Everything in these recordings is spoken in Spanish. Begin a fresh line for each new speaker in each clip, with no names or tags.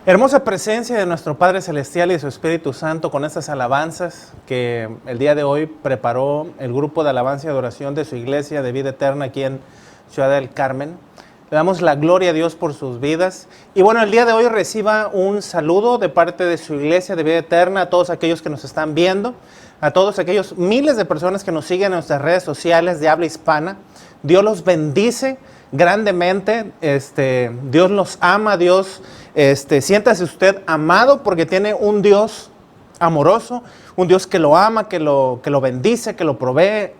Hermosa presencia de nuestro Padre Celestial y de su Espíritu Santo con estas alabanzas que el día de hoy preparó el grupo de alabanza y adoración de su iglesia de vida eterna aquí en Ciudad del Carmen. Le damos la gloria a Dios por sus vidas. Y bueno, el día de hoy reciba un saludo de parte de su iglesia de vida eterna a todos aquellos que nos están viendo, a todos aquellos miles de personas que nos siguen en nuestras redes sociales de habla hispana. Dios los bendice grandemente, Dios los ama, Dios, siéntase usted amado porque tiene un Dios amoroso, un Dios que lo ama, que lo bendice, que lo provee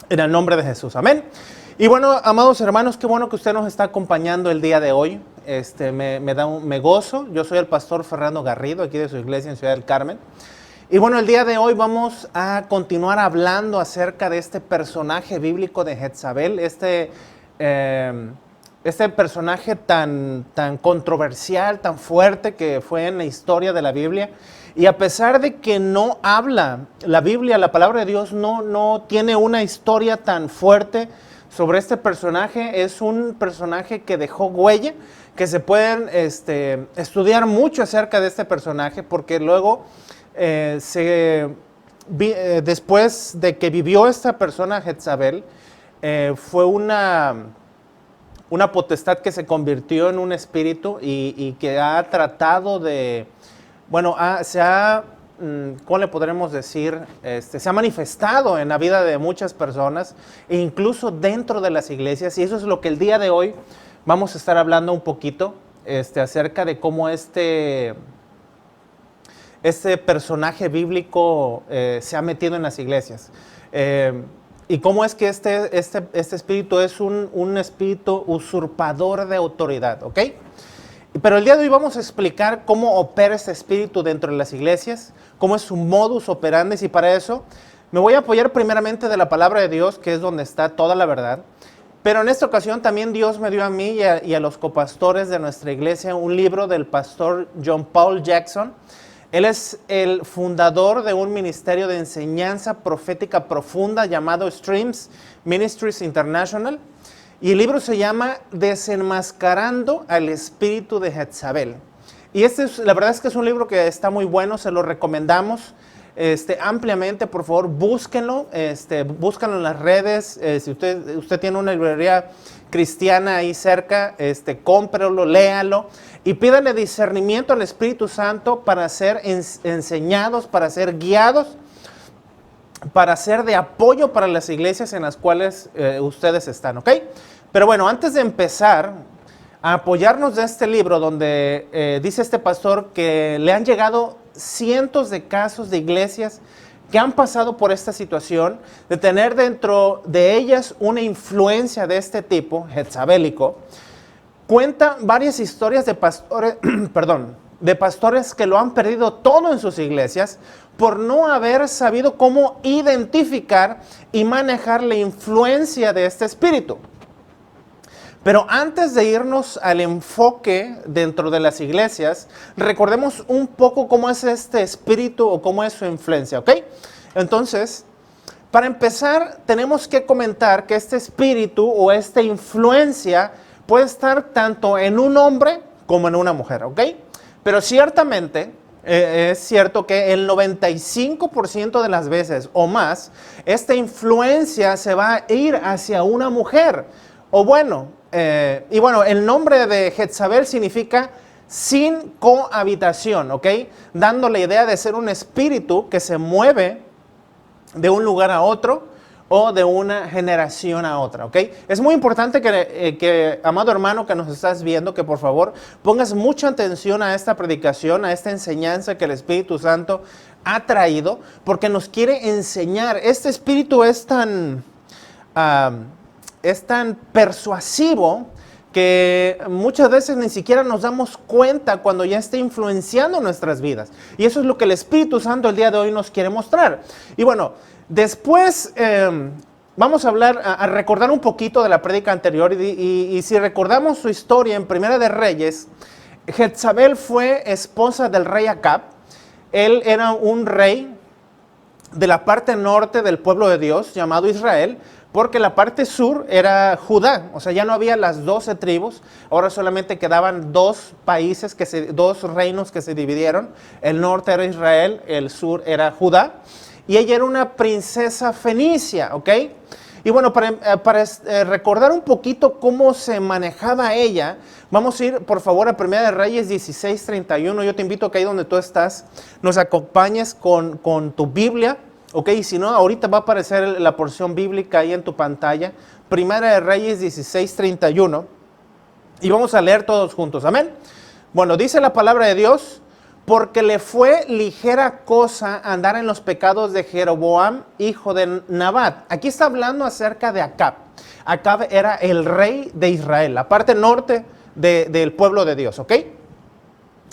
en el nombre de Jesús, amén. Y bueno, amados hermanos, qué bueno que usted nos está acompañando el día de hoy, me gozo. Yo soy el pastor Fernando Garrido, aquí de su iglesia en Ciudad del Carmen. Y bueno, el día de hoy vamos a continuar hablando acerca de este personaje bíblico de Jezabel, este personaje tan controversial, tan fuerte que fue en la historia de la Biblia. Y a pesar de que no habla la Biblia, la palabra de Dios no tiene una historia tan fuerte sobre este personaje, es un personaje que dejó huella, que se pueden estudiar mucho acerca de este personaje, porque luego después de que vivió esta persona Jezabel, fue una potestad que se convirtió en un espíritu y que ha tratado de, bueno, ¿cómo le podremos decir? Se ha manifestado en la vida de muchas personas e incluso dentro de las iglesias, y eso es lo que el día de hoy vamos a estar hablando un poquito acerca de cómo este personaje bíblico se ha metido en las iglesias. Y cómo es que este espíritu es un espíritu usurpador de autoridad, ¿ok? Pero el día de hoy vamos a explicar cómo opera este espíritu dentro de las iglesias, cómo es su modus operandi, y para eso me voy a apoyar primeramente de la palabra de Dios, que es donde está toda la verdad. Pero en esta ocasión también Dios me dio a mí y a los copastores de nuestra iglesia un libro del pastor John Paul Jackson. Él es el fundador de un ministerio de enseñanza profética profunda llamado Streams Ministries International. Y el libro se llama Desenmascarando al espíritu de Jezabel. Y la verdad es que es un libro que está muy bueno, se lo recomendamos ampliamente. Por favor, búsquenlo, búsquenlo en las redes. Si usted tiene una librería cristiana ahí cerca, cómprelo, léalo y pídale discernimiento al Espíritu Santo para ser enseñados, para ser guiados, para ser de apoyo para las iglesias en las cuales ustedes están, ¿ok? Pero bueno, antes de empezar a apoyarnos de este libro donde dice este pastor que le han llegado cientos de casos de iglesias que han pasado por esta situación, de tener dentro de ellas una influencia de este tipo, jezabélico, cuenta varias historias de pastores, de pastores que lo han perdido todo en sus iglesias por no haber sabido cómo identificar y manejar la influencia de este espíritu. Pero antes de irnos al enfoque dentro de las iglesias, recordemos un poco cómo es este espíritu o cómo es su influencia, ¿ok? Entonces, para empezar, tenemos que comentar que este espíritu o esta influencia puede estar tanto en un hombre como en una mujer, ¿ok? Pero ciertamente es cierto que el 95% de las veces o más, esta influencia se va a ir hacia una mujer. O bueno, el nombre de Jezabel significa sin cohabitación, ¿ok? Dando la idea de ser un espíritu que se mueve de un lugar a otro o de una generación a otra, ¿ok? Es muy importante que, amado hermano que nos estás viendo, que por favor pongas mucha atención a esta predicación, a esta enseñanza que el Espíritu Santo ha traído, porque nos quiere enseñar. Este espíritu es tan persuasivo que muchas veces ni siquiera nos damos cuenta cuando ya está influenciando nuestras vidas. Y eso es lo que el Espíritu Santo el día de hoy nos quiere mostrar. Y bueno, después vamos a recordar un poquito de la prédica anterior y si recordamos su historia en Primera de Reyes, Jezabel fue esposa del rey Acab. Él era un rey de la parte norte del pueblo de Dios, llamado Israel, porque la parte sur era Judá, o sea, ya no había las 12 tribus, ahora solamente quedaban dos países, dos reinos que se dividieron, el norte era Israel, el sur era Judá, y ella era una princesa fenicia, ¿ok? Y bueno, para recordar un poquito cómo se manejaba ella, vamos a ir por favor a 1 de Reyes 16:31. Yo te invito a que ahí donde tú estás nos acompañes con tu Biblia, ok, y si no, ahorita va a aparecer la porción bíblica ahí en tu pantalla, 1 de Reyes 16:31, y vamos a leer todos juntos, amén. Bueno, dice la palabra de Dios: porque le fue ligera cosa andar en los pecados de Jeroboam, hijo de Nabat. Aquí está hablando acerca de Acab. Acab era el rey de Israel, la parte norte del pueblo de Dios, ¿ok?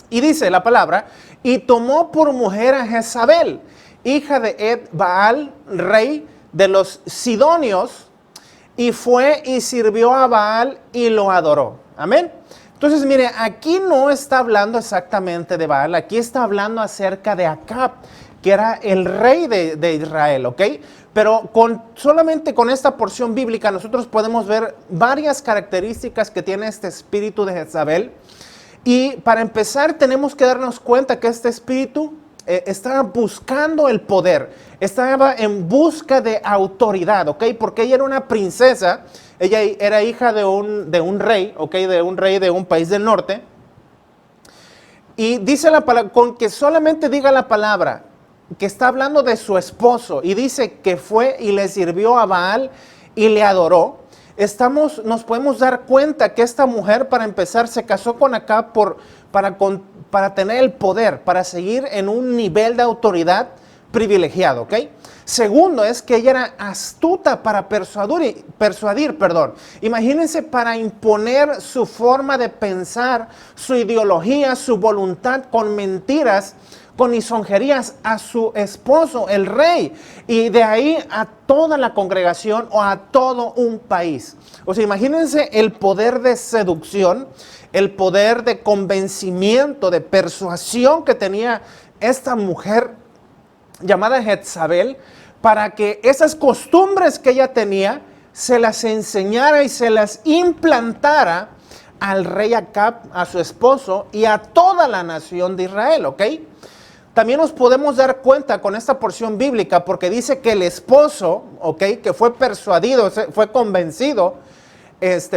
Y dice la palabra: y tomó por mujer a Jezabel, hija de Ed-Baal, rey de los Sidonios, y fue y sirvió a Baal y lo adoró. Amén. Entonces, mire, aquí no está hablando exactamente de Baal, aquí está hablando acerca de Acab, que era el rey de Israel, ¿ok? Pero solamente con esta porción bíblica nosotros podemos ver varias características que tiene este espíritu de Jezabel. Y para empezar tenemos que darnos cuenta que este espíritu estaba buscando el poder, estaba en busca de autoridad, ¿ok? Porque ella era una princesa, ella era hija de un rey, ¿ok? De un rey de un país del norte. Y dice la palabra, con que solamente diga la palabra, que está hablando de su esposo, y dice que fue y le sirvió a Baal y le adoró, nos podemos dar cuenta que esta mujer, para empezar, se casó con Acab para tener el poder, para seguir en un nivel de autoridad privilegiado, ¿ok? Segundo es que ella era astuta para persuadir. Imagínense, para imponer su forma de pensar, su ideología, su voluntad con mentiras, con lisonjerías a su esposo, el rey, y de ahí a toda la congregación o a todo un país. O sea, imagínense el poder de seducción, el poder de convencimiento, de persuasión que tenía esta mujer llamada Jezabel, para que esas costumbres que ella tenía se las enseñara y se las implantara al rey Acab, a su esposo y a toda la nación de Israel, ¿ok? También nos podemos dar cuenta con esta porción bíblica, porque dice que el esposo, ¿ok?, que fue persuadido, fue convencido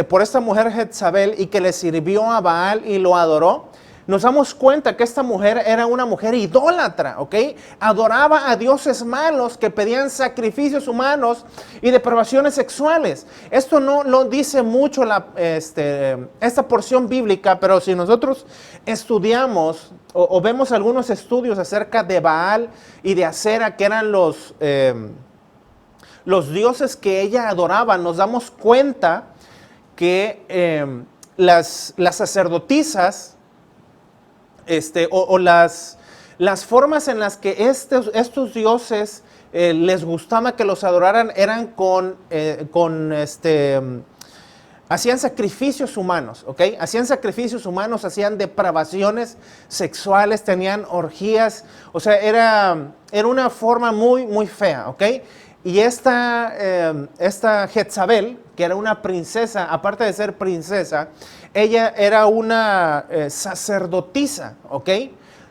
por esta mujer Jezabel y que le sirvió a Baal y lo adoró. Nos damos cuenta que esta mujer era una mujer idólatra, ¿ok? Adoraba a dioses malos que pedían sacrificios humanos y depravaciones sexuales. Esto no dice mucho esta porción bíblica, pero si nosotros estudiamos o vemos algunos estudios acerca de Baal y de Acera, que eran los dioses que ella adoraba, nos damos cuenta que las sacerdotisas, las formas en las que estos dioses les gustaba que los adoraran eran hacían sacrificios humanos, ¿ok? Hacían sacrificios humanos, hacían depravaciones sexuales, tenían orgías, o sea, era una forma muy, muy fea, ¿ok? Y esta Jezabel, que era una princesa, aparte de ser princesa, ella era una sacerdotisa, ¿ok?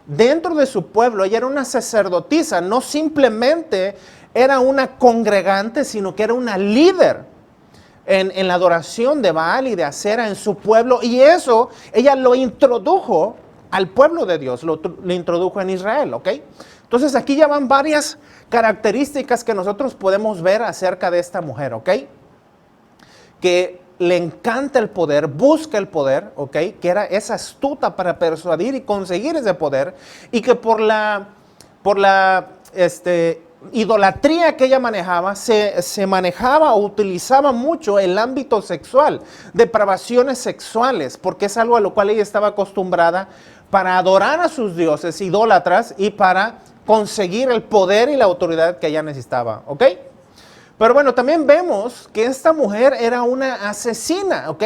Dentro de su pueblo, ella era una sacerdotisa, no simplemente era una congregante, sino que era una líder en la adoración de Baal y de Acera en su pueblo. Y eso, ella lo introdujo al pueblo de Dios, lo introdujo en Israel, ¿ok? Entonces aquí ya van varias características que nosotros podemos ver acerca de esta mujer, ¿ok? Que le encanta el poder, busca el poder, ¿ok? Que es astuta para persuadir y conseguir ese poder, y que por la idolatría que ella manejaba, se manejaba o utilizaba mucho el ámbito sexual, depravaciones sexuales, porque es algo a lo cual ella estaba acostumbrada para adorar a sus dioses idólatras y para conseguir el poder y la autoridad que ella necesitaba, ¿ok? Pero bueno, también vemos que esta mujer era una asesina, ¿ok?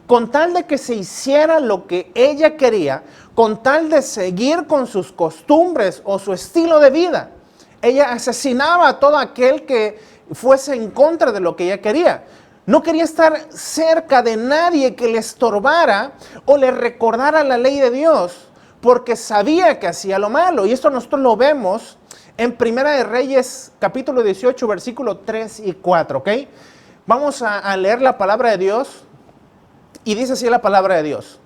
Con tal de que se hiciera lo que ella quería, con tal de seguir con sus costumbres o su estilo de vida, Ella asesinaba a todo aquel que fuese en contra de lo que ella quería. No quería estar cerca de nadie que le estorbara o le recordara la ley de Dios, porque sabía que hacía lo malo. Y esto nosotros lo vemos en Primera de Reyes, capítulo 18, versículo 3 y 4, ¿ok? Vamos a leer la palabra de Dios, y dice así la palabra de Dios.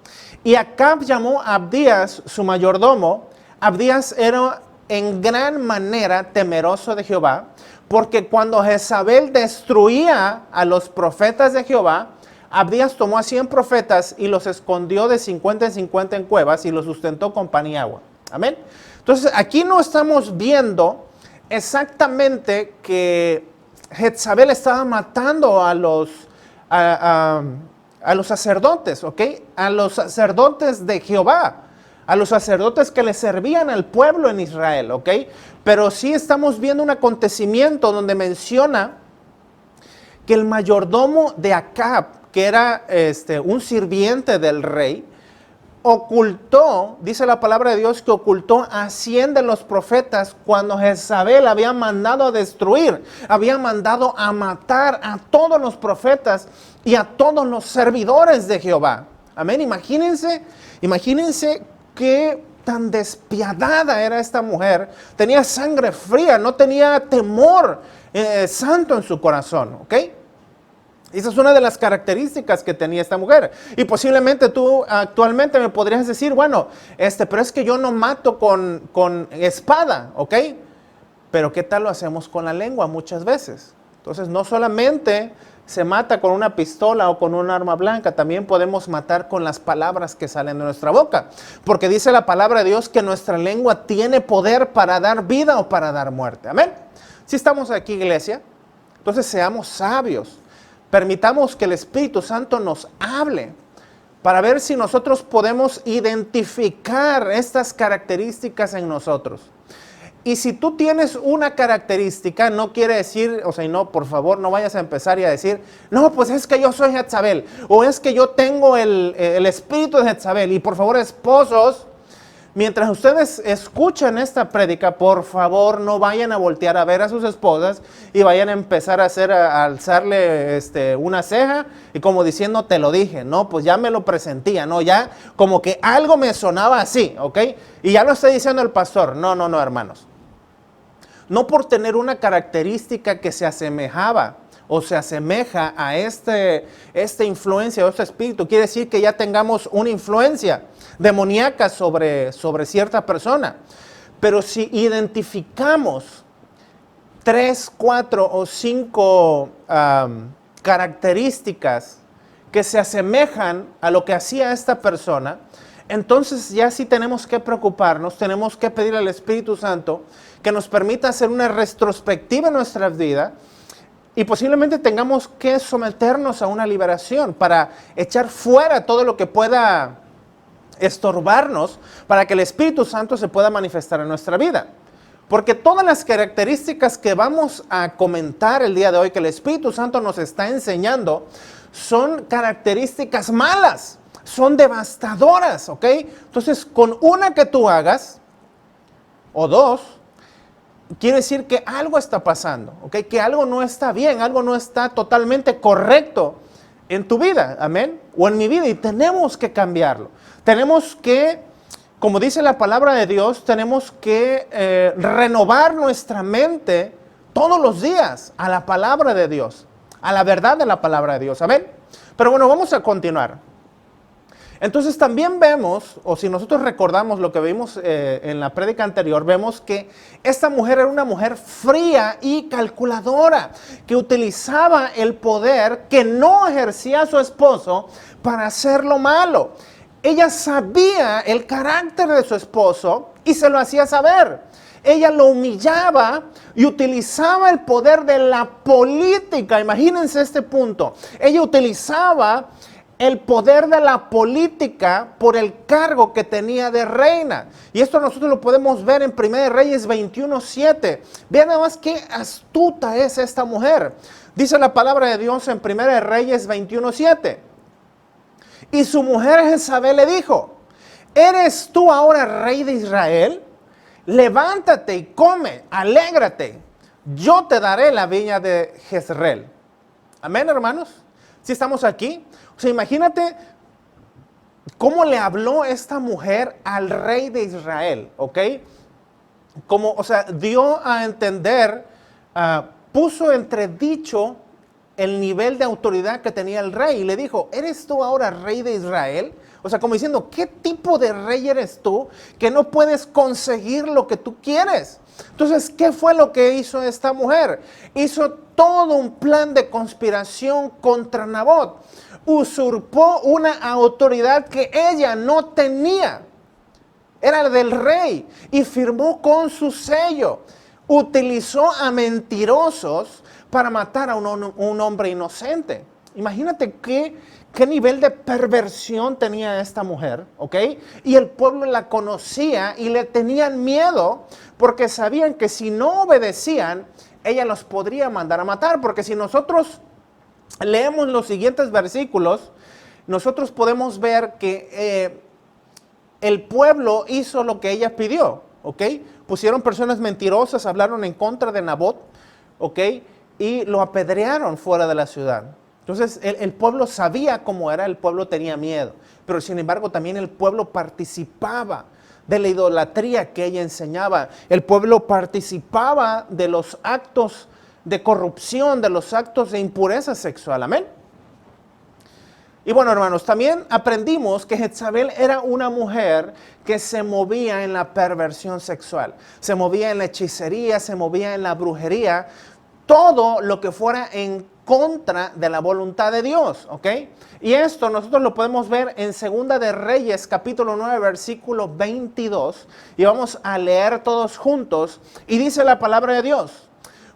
Y Acab llamó a Abdías, su mayordomo. Abdías era en gran manera temeroso de Jehová, porque cuando Jezabel destruía a los profetas de Jehová, Abdías tomó a 100 profetas y los escondió de 50 en 50 en cuevas y los sustentó con pan y agua. Amén. Entonces aquí no estamos viendo exactamente que Jezabel estaba matando a los sacerdotes, ¿ok? A los sacerdotes de Jehová, a los sacerdotes que le servían al pueblo en Israel, ¿ok? Pero sí estamos viendo un acontecimiento donde menciona que el mayordomo de Acab, que era un sirviente del rey, ocultó, dice la palabra de Dios, que ocultó a 100 de los profetas cuando Jezabel había mandado a destruir, había mandado a matar a todos los profetas y a todos los servidores de Jehová. Amén. Imagínense qué tan despiadada era esta mujer. Tenía sangre fría, no tenía temor santo en su corazón, ¿ok? Esa es una de las características que tenía esta mujer. Y posiblemente tú actualmente me podrías decir, bueno, pero es que yo no mato con espada, ¿ok? Pero ¿qué tal lo hacemos con la lengua muchas veces? Entonces no solamente se mata con una pistola o con un arma blanca, también podemos matar con las palabras que salen de nuestra boca. Porque dice la palabra de Dios que nuestra lengua tiene poder para dar vida o para dar muerte. Amén. Si estamos aquí, iglesia, entonces seamos sabios. Permitamos que el Espíritu Santo nos hable para ver si nosotros podemos identificar estas características en nosotros. Y si tú tienes una característica, no quiere decir, no, por favor, no vayas a empezar y a decir, no, pues es que yo soy Jezabel, o es que yo tengo el espíritu de Jezabel. Y por favor, esposos, mientras ustedes escuchan esta prédica, por favor, no vayan a voltear a ver a sus esposas y vayan a empezar a alzarle una ceja y como diciendo, te lo dije, no, pues ya me lo presentía, no, ya como que algo me sonaba así, ¿ok? Y ya lo está diciendo el pastor. No, hermanos. No por tener una característica que se asemejaba o se asemeja a esta influencia o este espíritu, quiere decir que ya tengamos una influencia demoníaca sobre cierta persona. Pero si identificamos 3, 4 o 5 características que se asemejan a lo que hacía esta persona, entonces ya sí tenemos que preocuparnos, tenemos que pedir al Espíritu Santo que nos permita hacer una retrospectiva en nuestra vida y posiblemente tengamos que someternos a una liberación para echar fuera todo lo que pueda estorbarnos para que el Espíritu Santo se pueda manifestar en nuestra vida. Porque todas las características que vamos a comentar el día de hoy, que el Espíritu Santo nos está enseñando, son características malas, son devastadoras, ¿ok? Entonces, con una que tú hagas, o 2, quiere decir que algo está pasando, ¿ok? Que algo no está bien, algo no está totalmente correcto en tu vida, amén, o en mi vida, y tenemos que cambiarlo. Tenemos que, como dice la palabra de Dios, tenemos que renovar nuestra mente todos los días a la palabra de Dios, a la verdad de la palabra de Dios, amén. Pero bueno, vamos a continuar. Entonces también vemos, o si nosotros recordamos lo que vimos en la prédica anterior, vemos que esta mujer era una mujer fría y calculadora, que utilizaba el poder que no ejercía su esposo para hacer lo malo. Ella sabía el carácter de su esposo y se lo hacía saber. Ella lo humillaba y utilizaba el poder de la política. Imagínense este punto. Ella utilizaba el poder de la política por el cargo que tenía de reina. Y esto nosotros lo podemos ver en 1 Reyes 21:7. Vean nada más qué astuta es esta mujer. Dice la palabra de Dios en 1 Reyes 21:7. Y su mujer Jezabel le dijo, ¿eres tú ahora rey de Israel? levántate y come, alégrate, yo te daré la viña de Jezreel. Amén, hermanos. Si estamos aquí, o sea, imagínate cómo le habló esta mujer al rey de Israel, ¿ok? Como, o sea, dio a entender, puso entredicho el nivel de autoridad que tenía el rey y le dijo, ¿eres tú ahora rey de Israel? O sea, como diciendo, ¿qué tipo de rey eres tú que no puedes conseguir lo que tú quieres? Entonces, ¿qué fue lo que hizo esta mujer? Hizo todo un plan de conspiración contra Nabot. Usurpó una autoridad que ella no tenía. Era del rey y firmó con su sello. Utilizó a mentirosos para matar a un hombre inocente. Imagínate qué nivel de perversión tenía esta mujer, ¿ok? Y el pueblo la conocía y le tenían miedo porque sabían que si no obedecían, ella los podría mandar a matar. Porque si nosotros leemos los siguientes versículos, nosotros podemos ver que el pueblo hizo lo que ella pidió, ¿ok? Pusieron personas mentirosas, hablaron en contra de Nabot, ¿ok? Y lo apedrearon fuera de la ciudad. Entonces el pueblo sabía cómo era, el pueblo tenía miedo, pero sin embargo también el pueblo participaba de la idolatría que ella enseñaba. El pueblo participaba de los actos de corrupción, de los actos de impureza sexual, amén. Y bueno, hermanos, también aprendimos que Jezabel era una mujer que se movía en la perversión sexual, se movía en la hechicería, se movía en la brujería, todo lo que fuera en contra de la voluntad de Dios, ¿ok? Y esto nosotros lo podemos ver en Segunda de Reyes, capítulo 9, versículo 22, y vamos a leer todos juntos, y dice la palabra de Dios: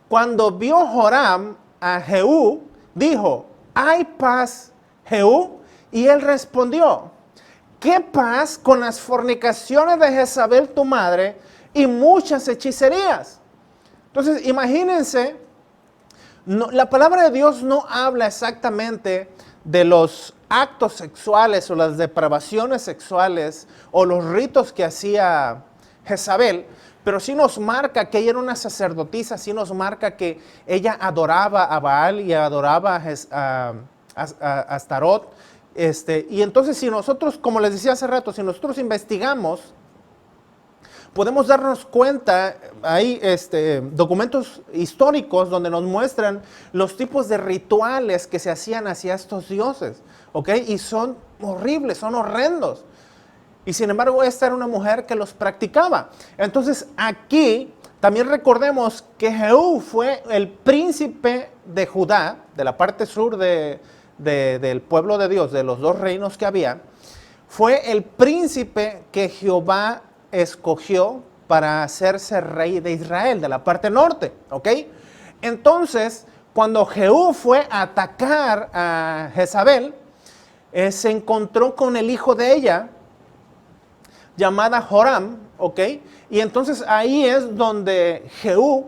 cuando vio Joram a Jehú, dijo, ¿hay paz, Jehú? Y él respondió, ¿qué paz con las fornicaciones de Jezabel tu madre y muchas hechicerías? Entonces, imagínense, la palabra de Dios no habla exactamente de los actos sexuales o las depravaciones sexuales o los ritos que hacía Jezabel, pero sí nos marca que ella era una sacerdotisa, sí nos marca que ella adoraba a Baal y adoraba a Astarot. Y entonces si nosotros, como les decía hace rato, si nosotros investigamos, podemos darnos cuenta, hay documentos históricos donde nos muestran los tipos de rituales que se hacían hacia estos dioses, ¿ok? Y son horribles, son horrendos. Y sin embargo, esta era una mujer que los practicaba. Entonces, aquí también recordemos que Jehú fue el príncipe de Judá, de la parte sur del pueblo de Dios, de los dos reinos que había. Fue el príncipe que Jehová escogió para hacerse rey de Israel, de la parte norte, ¿ok? Entonces, cuando Jehú fue a atacar a Jezabel, se encontró con el hijo de ella, llamada Joram, ¿ok? Y entonces ahí es donde Jehú,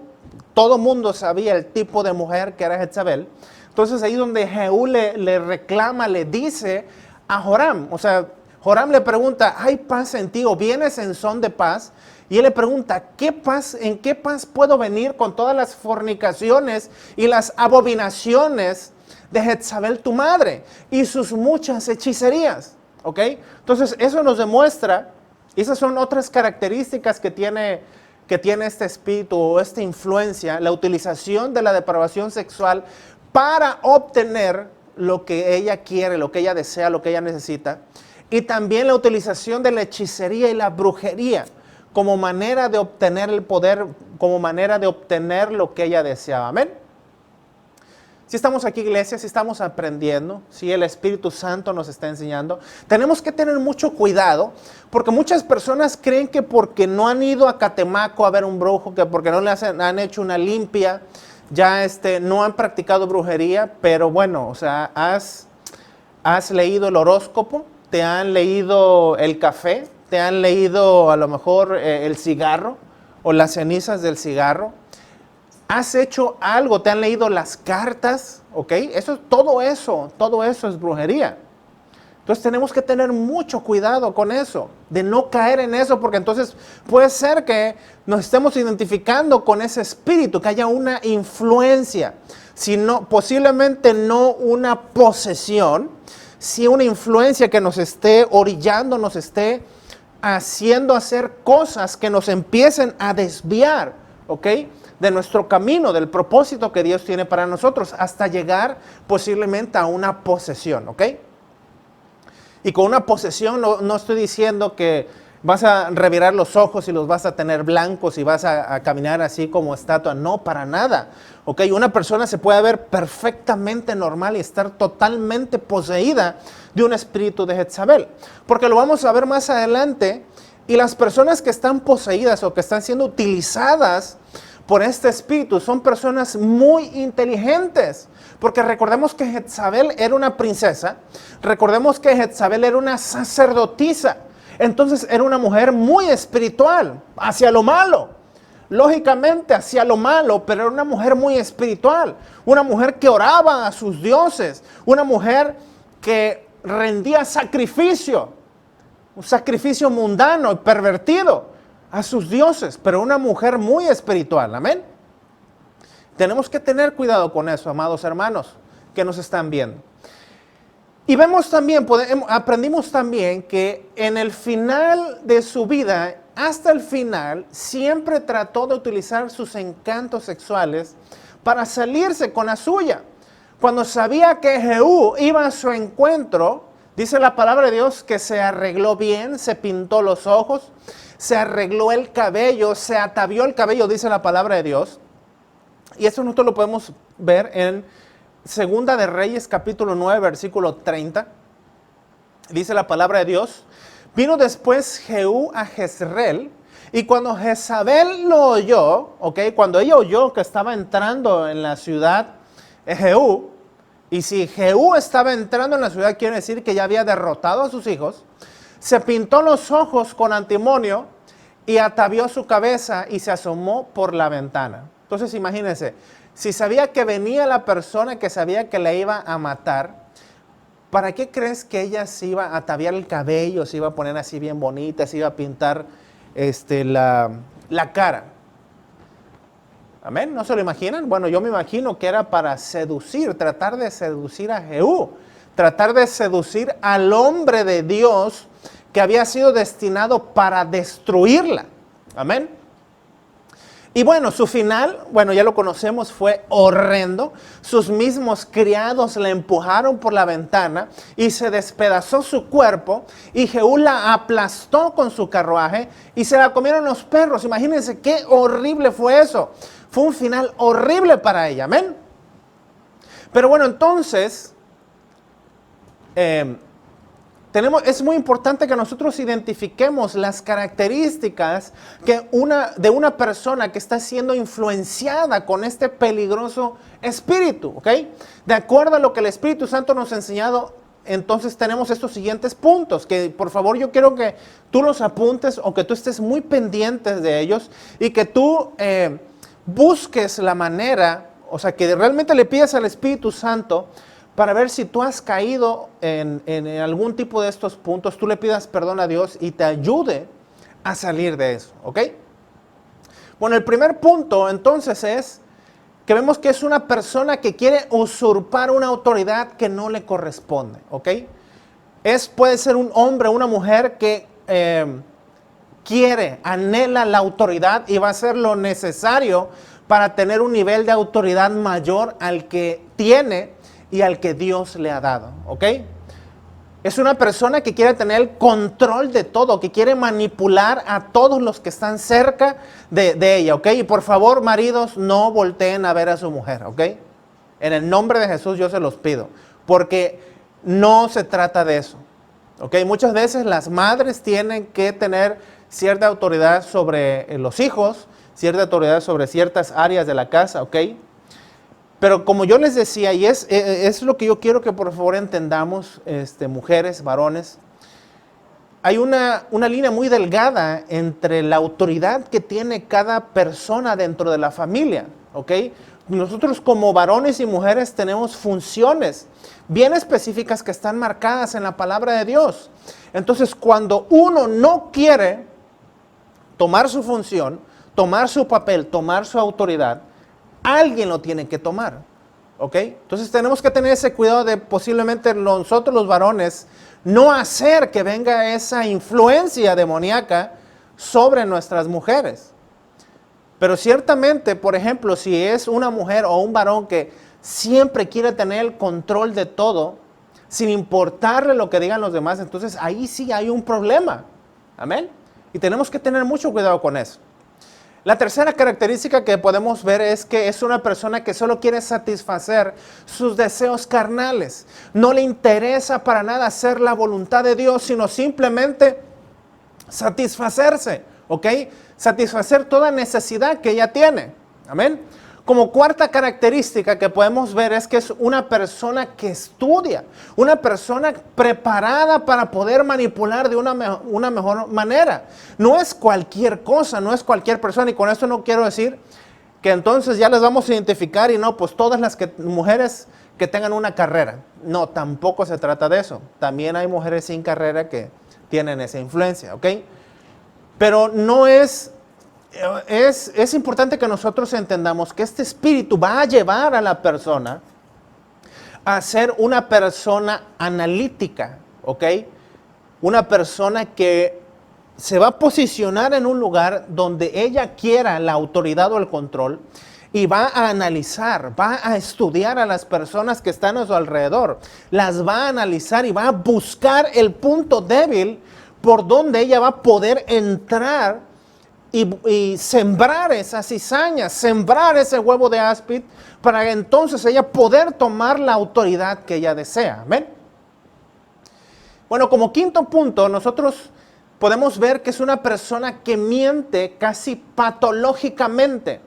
todo mundo sabía el tipo de mujer que era Jezabel. Entonces ahí donde Jehú le reclama, le dice a Joram, o sea, Joram le pregunta, ¿hay paz en ti o vienes en son de paz? Y él le pregunta, ¿en qué paz puedo venir con todas las fornicaciones y las abominaciones de Jezabel tu madre y sus muchas hechicerías? ¿Ok? Entonces eso nos demuestra, esas son otras características que tiene este espíritu o esta influencia, la utilización de la depravación sexual para obtener lo que ella quiere, lo que ella desea, lo que ella necesita. Y también la utilización de la hechicería y la brujería como manera de obtener el poder, como manera de obtener lo que ella deseaba. Amén. Si estamos aquí, iglesia, si estamos aprendiendo, si el Espíritu Santo nos está enseñando, tenemos que tener mucho cuidado, porque muchas personas creen que porque no han ido a Catemaco a ver un brujo, que porque no le han hecho una limpia, ya no han practicado brujería. Pero bueno, o sea, has leído el horóscopo, te han leído el café, te han leído a lo mejor el cigarro o las cenizas del cigarro. ¿Has hecho algo? ¿Te han leído las cartas? ¿Ok? Todo eso es brujería. Entonces tenemos que tener mucho cuidado con eso, de no caer en eso, porque entonces puede ser que nos estemos identificando con ese espíritu, que haya una influencia, sino, posiblemente no una posesión, sí una influencia que nos esté orillando, nos esté haciendo hacer cosas que nos empiecen a desviar, ¿ok? De nuestro camino, del propósito que Dios tiene para nosotros, hasta llegar posiblemente a una posesión, ¿ok? Y con una posesión no estoy diciendo que vas a revirar los ojos y los vas a tener blancos y vas a caminar así como estatua. No, para nada. ¿Ok? Una persona se puede ver perfectamente normal y estar totalmente poseída de un espíritu de Jezabel. Porque lo vamos a ver más adelante. Y las personas que están poseídas o que están siendo utilizadas por este espíritu son personas muy inteligentes. Porque recordemos que Jezabel era una princesa. Recordemos que Jezabel era una sacerdotisa. Entonces era una mujer muy espiritual, hacia lo malo. Lógicamente hacia lo malo, pero era una mujer muy espiritual. Una mujer que oraba a sus dioses. Una mujer que rendía sacrificio. Un sacrificio mundano y pervertido a sus dioses. Pero una mujer muy espiritual. Amén. Tenemos que tener cuidado con eso, amados hermanos, que nos están viendo. Y vemos también, aprendimos también que en el final de su vida, hasta el final, siempre trató de utilizar sus encantos sexuales para salirse con la suya. Cuando sabía que Jehú iba a su encuentro, dice la palabra de Dios que se arregló bien, se pintó los ojos, se arregló el cabello, se atavió el cabello, dice la palabra de Dios. Y eso nosotros lo podemos ver en Segunda de Reyes, capítulo 9, versículo 30. Dice la palabra de Dios: vino después Jehú a Jezreel, y cuando Jezabel lo oyó, cuando ella oyó que estaba entrando en la ciudad Jehú, y si Jehú estaba entrando en la ciudad, quiere decir que ya había derrotado a sus hijos, se pintó los ojos con antimonio y atavió su cabeza y se asomó por la ventana. Entonces imagínense, si sabía que venía la persona que sabía que le iba a matar, ¿para qué crees que ella se iba a ataviar el cabello, se iba a poner así bien bonita, se iba a pintar la cara? ¿Amén? ¿No se lo imaginan? Bueno, yo me imagino que era para seducir, tratar de seducir a Jehú, tratar de seducir al hombre de Dios que había sido destinado para destruirla. Amén. Y bueno, su final, bueno, ya lo conocemos, fue horrendo. Sus mismos criados la empujaron por la ventana y se despedazó su cuerpo. Y Jehú la aplastó con su carruaje y se la comieron los perros. Imagínense qué horrible fue eso. Fue un final horrible para ella, amén. Pero bueno, entonces, es muy importante que nosotros identifiquemos las características de una persona que está siendo influenciada con este peligroso espíritu, ¿ok? De acuerdo a lo que el Espíritu Santo nos ha enseñado, entonces tenemos estos siguientes puntos, que por favor yo quiero que tú los apuntes o que tú estés muy pendientes de ellos y que tú busques la manera, o sea, que realmente le pidas al Espíritu Santo para ver si tú has caído en algún tipo de estos puntos, tú le pidas perdón a Dios y te ayude a salir de eso, ¿ok? Bueno, el primer punto entonces es que vemos que es una persona que quiere usurpar una autoridad que no le corresponde, ¿ok? Puede ser un hombre o una mujer que anhela la autoridad y va a hacer lo necesario para tener un nivel de autoridad mayor al que tiene y al que Dios le ha dado, ¿ok? Es una persona que quiere tener el control de todo, que quiere manipular a todos los que están cerca de ella, ¿ok? Y por favor, maridos, no volteen a ver a su mujer, ¿ok? En el nombre de Jesús yo se los pido, porque no se trata de eso, ¿ok? Muchas veces las madres tienen que tener cierta autoridad sobre los hijos, cierta autoridad sobre ciertas áreas de la casa, ¿ok? Pero como yo les decía, y es lo que yo quiero que por favor entendamos, mujeres, varones, hay una línea muy delgada entre la autoridad que tiene cada persona dentro de la familia, ¿ok? Nosotros como varones y mujeres tenemos funciones bien específicas que están marcadas en la palabra de Dios. Entonces, cuando uno no quiere tomar su función, tomar su papel, tomar su autoridad, alguien lo tiene que tomar, ¿ok? Entonces tenemos que tener ese cuidado de posiblemente nosotros los varones no hacer que venga esa influencia demoníaca sobre nuestras mujeres. Pero ciertamente, por ejemplo, si es una mujer o un varón que siempre quiere tener el control de todo, sin importarle lo que digan los demás, entonces ahí sí hay un problema. Amén. Y tenemos que tener mucho cuidado con eso. La tercera característica que podemos ver es que es una persona que solo quiere satisfacer sus deseos carnales. No le interesa para nada hacer la voluntad de Dios, sino simplemente satisfacerse, ¿ok? Satisfacer toda necesidad que ella tiene. Amén. Como cuarta característica que podemos ver es que es una persona que estudia, una persona preparada para poder manipular de una mejor manera. No es cualquier cosa, no es cualquier persona, y con esto no quiero decir que entonces ya las vamos a identificar y no, pues todas las mujeres que tengan una carrera. No, tampoco se trata de eso. También hay mujeres sin carrera que tienen esa influencia, ¿ok? Pero no es importante que nosotros entendamos que este espíritu va a llevar a la persona a ser una persona analítica, ¿ok? Una persona que se va a posicionar en un lugar donde ella quiera la autoridad o el control y va a analizar, va a estudiar a las personas que están a su alrededor, las va a analizar y va a buscar el punto débil por donde ella va a poder entrar y sembrar esa cizaña, sembrar ese huevo de áspid para entonces ella poder tomar la autoridad que ella desea. ¿Amén? Bueno, como quinto punto, nosotros podemos ver que es una persona que miente casi patológicamente.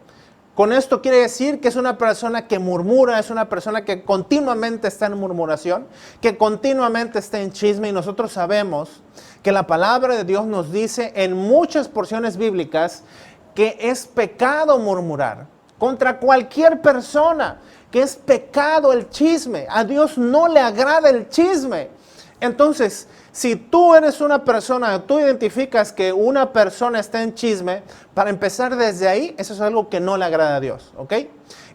Con esto quiere decir que es una persona que murmura, es una persona que continuamente está en murmuración, que continuamente está en chisme, y nosotros sabemos que la palabra de Dios nos dice en muchas porciones bíblicas que es pecado murmurar contra cualquier persona, que es pecado el chisme. A Dios no le agrada el chisme. Entonces, si tú eres una persona, tú identificas que una persona está en chisme, para empezar desde ahí, eso es algo que no le agrada a Dios, ¿ok?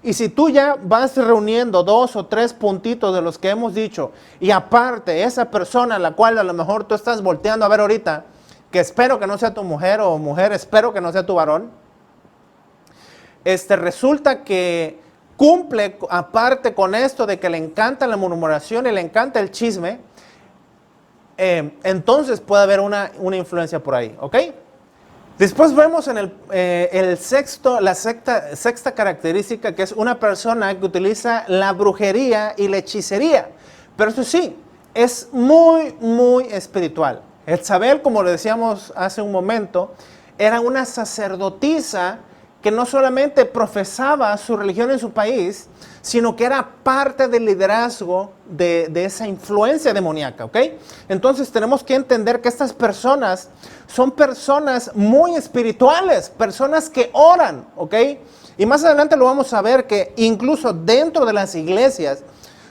Y si tú ya vas reuniendo 2 o 3 puntitos de los que hemos dicho, y aparte esa persona a la cual a lo mejor tú estás volteando a ver ahorita, que espero que no sea tu mujer, o mujer, espero que no sea tu varón, resulta que cumple aparte con esto de que le encanta la murmuración y le encanta el chisme, entonces puede haber una influencia por ahí, ¿ok? Después vemos en la sexta característica, que es una persona que utiliza la brujería y la hechicería. Pero eso sí, es muy, muy espiritual. Jezabel, como le decíamos hace un momento, era una sacerdotisa que no solamente profesaba su religión en su país, sino que era parte del liderazgo de esa influencia demoníaca, ¿ok? Entonces tenemos que entender que estas personas son personas muy espirituales, personas que oran, ¿ok? Y más adelante lo vamos a ver que incluso dentro de las iglesias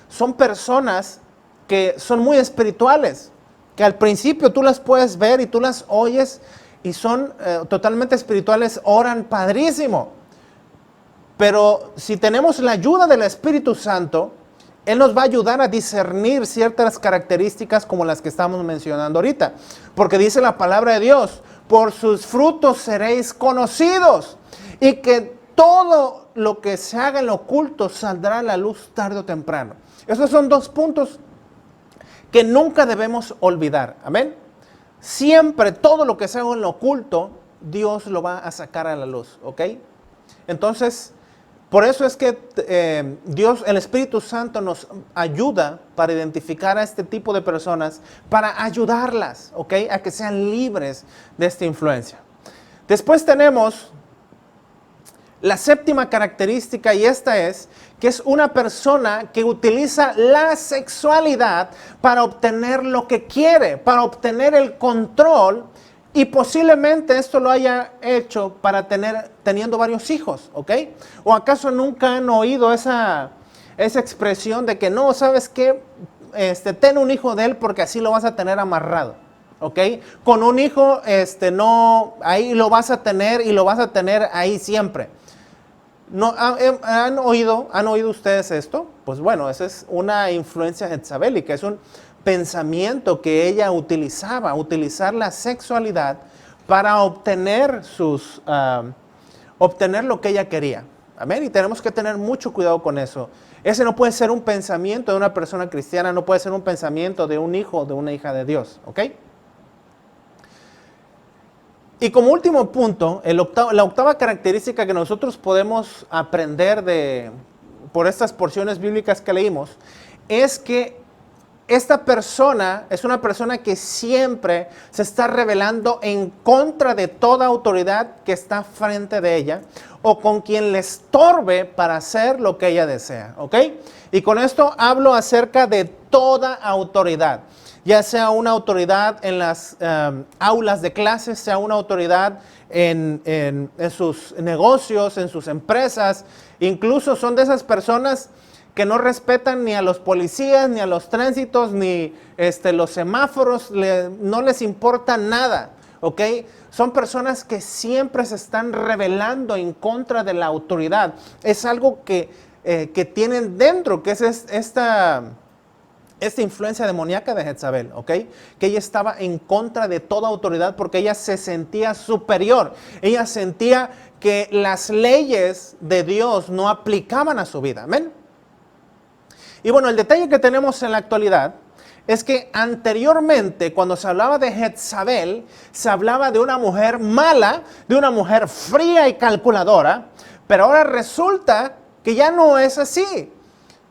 son personas que son muy espirituales, que al principio tú las puedes ver y tú las oyes y son totalmente espirituales, oran padrísimo. Pero si tenemos la ayuda del Espíritu Santo, Él nos va a ayudar a discernir ciertas características como las que estamos mencionando ahorita. Porque dice la palabra de Dios, por sus frutos seréis conocidos. Y que todo lo que se haga en lo oculto saldrá a la luz tarde o temprano. Esos son 2 puntos que nunca debemos olvidar. Amén. Siempre todo lo que se haga en lo oculto, Dios lo va a sacar a la luz. ¿Ok? Entonces, por eso es que Dios, el Espíritu Santo, nos ayuda para identificar a este tipo de personas, para ayudarlas, ¿ok? A que sean libres de esta influencia. Después tenemos La séptima característica, y esta es, que es una persona que utiliza la sexualidad para obtener lo que quiere, para obtener el control, y posiblemente esto lo haya hecho para teniendo varios hijos, ¿ok? ¿O acaso nunca han oído esa expresión de que no, ¿sabes qué? Ten un hijo de él porque así lo vas a tener amarrado, ¿ok? Con un hijo, no, ahí lo vas a tener y lo vas a tener ahí siempre. ¿No, ¿Han oído ustedes esto? Pues bueno, esa es una influencia jezabélica, es un pensamiento que ella utilizaba, utilizar la sexualidad para obtener obtener lo que ella quería. Amén. Y tenemos que tener mucho cuidado con eso. Ese no puede ser un pensamiento de una persona cristiana, no puede ser un pensamiento de un hijo o de una hija de Dios, ¿ok? Y como último punto, la octava característica que nosotros podemos aprender por estas porciones bíblicas que leímos, es que esta persona es una persona que siempre se está rebelando en contra de toda autoridad que está frente de ella o con quien le estorbe para hacer lo que ella desea, ¿ok? Y con esto hablo acerca de toda autoridad, ya sea una autoridad en las aulas de clases, sea una autoridad en sus negocios, en sus empresas. Incluso son de esas personas que no respetan ni a los policías, ni a los tránsitos, ni los semáforos, no les importa nada, ¿ok? Son personas que siempre se están rebelando en contra de la autoridad. Es algo que tienen dentro, que es esta influencia demoníaca de Jezabel, ¿ok? Que ella estaba en contra de toda autoridad porque ella se sentía superior. Ella sentía que las leyes de Dios no aplicaban a su vida, ¿amén? Y bueno, el detalle que tenemos en la actualidad es que anteriormente, cuando se hablaba de Jezabel, se hablaba de una mujer mala, de una mujer fría y calculadora, pero ahora resulta que ya no es así.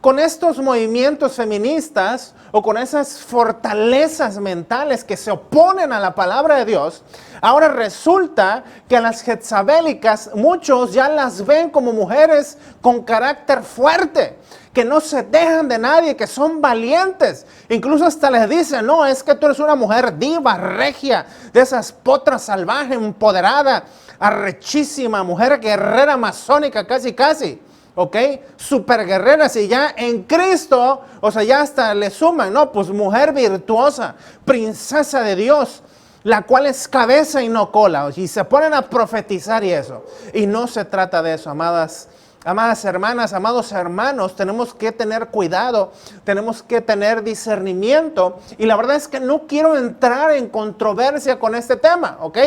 Con estos movimientos feministas o con esas fortalezas mentales que se oponen a la palabra de Dios, ahora resulta que a las jezabélicas muchos ya las ven como mujeres con carácter fuerte, que no se dejan de nadie, que son valientes. Incluso hasta les dicen, no, es que tú eres una mujer diva, regia, de esas potras salvajes, empoderada, arrechísima, mujer guerrera masónica, casi. ¿Ok? Super guerreras, y ya en Cristo, o sea, ya hasta le suman, ¿no? Pues mujer virtuosa, princesa de Dios, la cual es cabeza y no cola. Y se ponen a profetizar y eso. Y no se trata de eso, amadas hermanas, amados hermanos. Tenemos que tener cuidado, tenemos que tener discernimiento. Y la verdad es que no quiero entrar en controversia con este tema, ¿ok?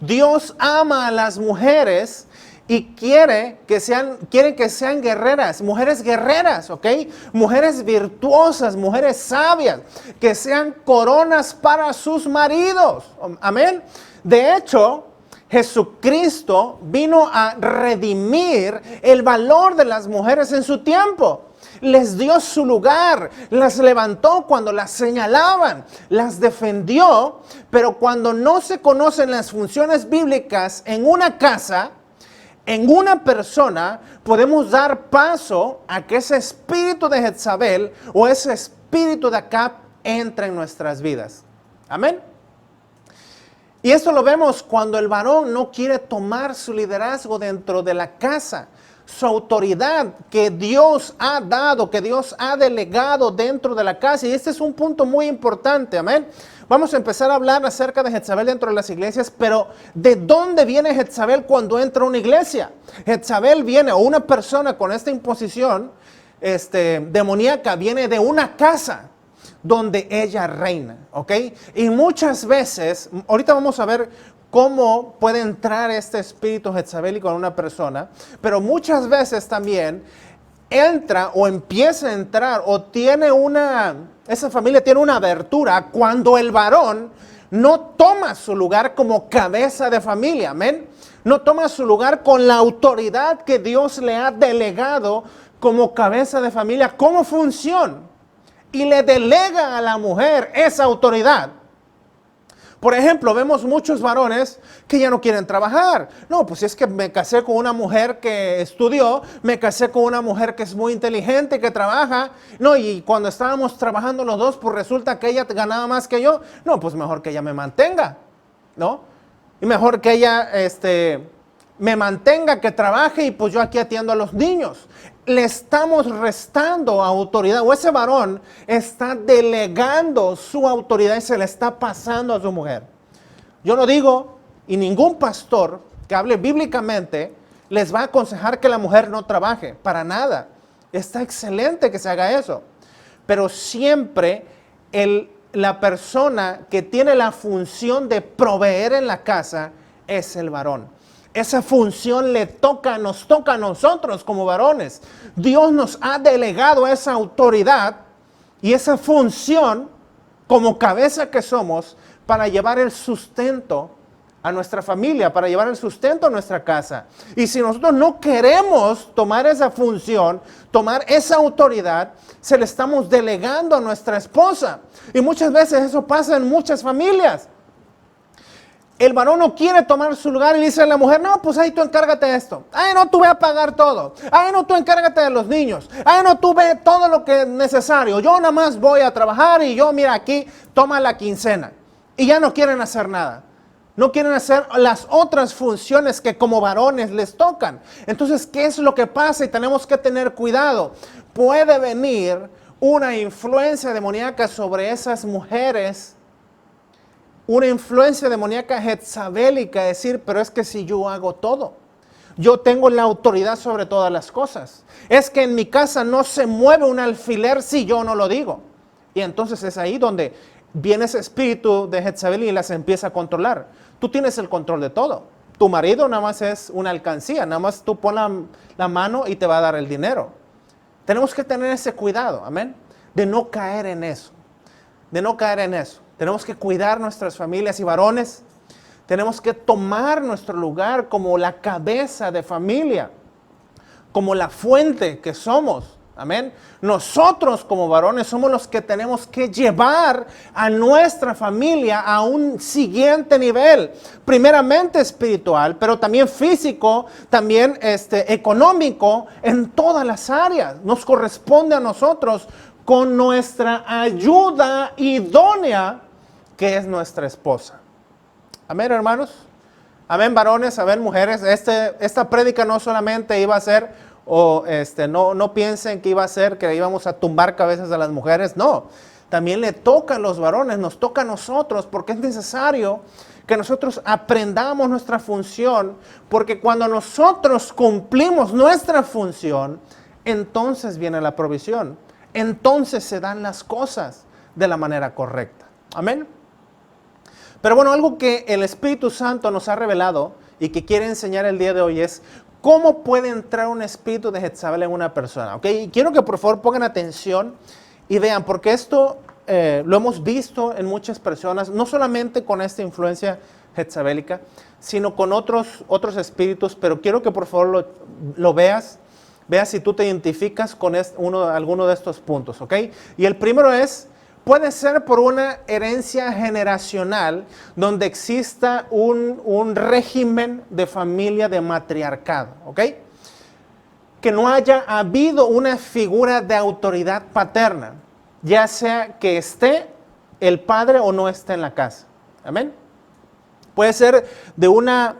Dios ama a las mujeres y quiere que sean guerreras, mujeres guerreras, ¿ok? Mujeres virtuosas, mujeres sabias, que sean coronas para sus maridos, amén. De hecho, Jesucristo vino a redimir el valor de las mujeres en su tiempo. Les dio su lugar, las levantó cuando las señalaban, las defendió, pero cuando no se conocen las funciones bíblicas en una casa, en una persona, podemos dar paso a que ese espíritu de Jezabel o ese espíritu de Acab entre en nuestras vidas. Amén. Y esto lo vemos cuando el varón no quiere tomar su liderazgo dentro de la casa, su autoridad que Dios ha dado, que Dios ha delegado dentro de la casa. Y este es un punto muy importante, amén. Vamos a empezar a hablar acerca de Jezabel dentro de las iglesias, pero ¿de dónde viene Jezabel cuando entra a una iglesia? Jezabel viene, o una persona con esta imposición demoníaca, viene de una casa donde ella reina, ¿ok? Y muchas veces, ahorita vamos a ver cómo puede entrar este espíritu jezabélico en una persona, pero muchas veces también entra o empieza a entrar o esa familia tiene una abertura cuando el varón no toma su lugar como cabeza de familia, amén. No toma su lugar con la autoridad que Dios le ha delegado como cabeza de familia, como función, y le delega a la mujer esa autoridad. Por ejemplo, vemos muchos varones que ya no quieren trabajar. No, pues es que me casé con una mujer que estudió, me casé con una mujer que es muy inteligente, que trabaja. No, y cuando estábamos trabajando los dos, pues resulta que ella ganaba más que yo. No, pues mejor que ella me mantenga, ¿no? Y mejor que ella me mantenga, que trabaje y pues yo aquí atiendo a los niños. Le estamos restando autoridad, o ese varón está delegando su autoridad y se le está pasando a su mujer. Yo no digo, y ningún pastor que hable bíblicamente les va a aconsejar que la mujer no trabaje, para nada. Está excelente que se haga eso. Pero siempre la persona que tiene la función de proveer en la casa es el varón. Esa función nos toca a nosotros como varones. Dios nos ha delegado esa autoridad y esa función como cabeza que somos para llevar el sustento a nuestra familia, para llevar el sustento a nuestra casa. Y si nosotros no queremos tomar esa función, tomar esa autoridad, se le estamos delegando a nuestra esposa. Y muchas veces eso pasa en muchas familias. El varón no quiere tomar su lugar y dice a la mujer, no, pues ahí tú encárgate de esto. Ay, no, tú ve a pagar todo. Ay, no, tú encárgate de los niños. Ay, no, tú ve todo lo que es necesario. Yo nada más voy a trabajar y yo, mira, aquí toma la quincena. Y ya no quieren hacer nada. No quieren hacer las otras funciones que como varones les tocan. Entonces, ¿qué es lo que pasa? Y tenemos que tener cuidado. Puede venir una influencia demoníaca sobre esas mujeres, una influencia demoníaca jezabélica, decir, pero es que si yo hago todo, yo tengo la autoridad sobre todas las cosas. Es que en mi casa no se mueve un alfiler si yo no lo digo. Y entonces es ahí donde viene ese espíritu de Jezabel y las empieza a controlar. Tú tienes el control de todo. Tu marido nada más es una alcancía, nada más tú pon la mano y te va a dar el dinero. Tenemos que tener ese cuidado, amén, de no caer en eso, de no caer en eso. Tenemos que cuidar nuestras familias y varones. Tenemos que tomar nuestro lugar como la cabeza de familia, como la fuente que somos. Amén. Nosotros como varones somos los que tenemos que llevar a nuestra familia a un siguiente nivel. Primeramente espiritual, pero también físico, también económico, en todas las áreas. Nos corresponde a nosotros con nuestra ayuda idónea, que es nuestra esposa. Amén, hermanos. Amén, varones. Amén, mujeres. Esta prédica no solamente iba a ser, no piensen que iba a ser que íbamos a tumbar cabezas a las mujeres. No, también le toca a los varones, nos toca a nosotros, porque es necesario que nosotros aprendamos nuestra función, porque cuando nosotros cumplimos nuestra función, entonces viene la provisión. Entonces se dan las cosas de la manera correcta. Amén. Pero bueno, algo que el Espíritu Santo nos ha revelado y que quiere enseñar el día de hoy es cómo puede entrar un espíritu de Jezabel en una persona. ¿Ok? Y quiero que por favor pongan atención y vean, porque esto lo hemos visto en muchas personas, no solamente con esta influencia jezabélica, sino con otros espíritus, pero quiero que por favor lo veas. Veas si tú te identificas con alguno de estos puntos, ¿ok? Y el primero puede ser por una herencia generacional donde exista un régimen de familia de matriarcado, ¿ok? Que no haya habido una figura de autoridad paterna, ya sea que esté el padre o no esté en la casa, ¿amén? Puede ser de una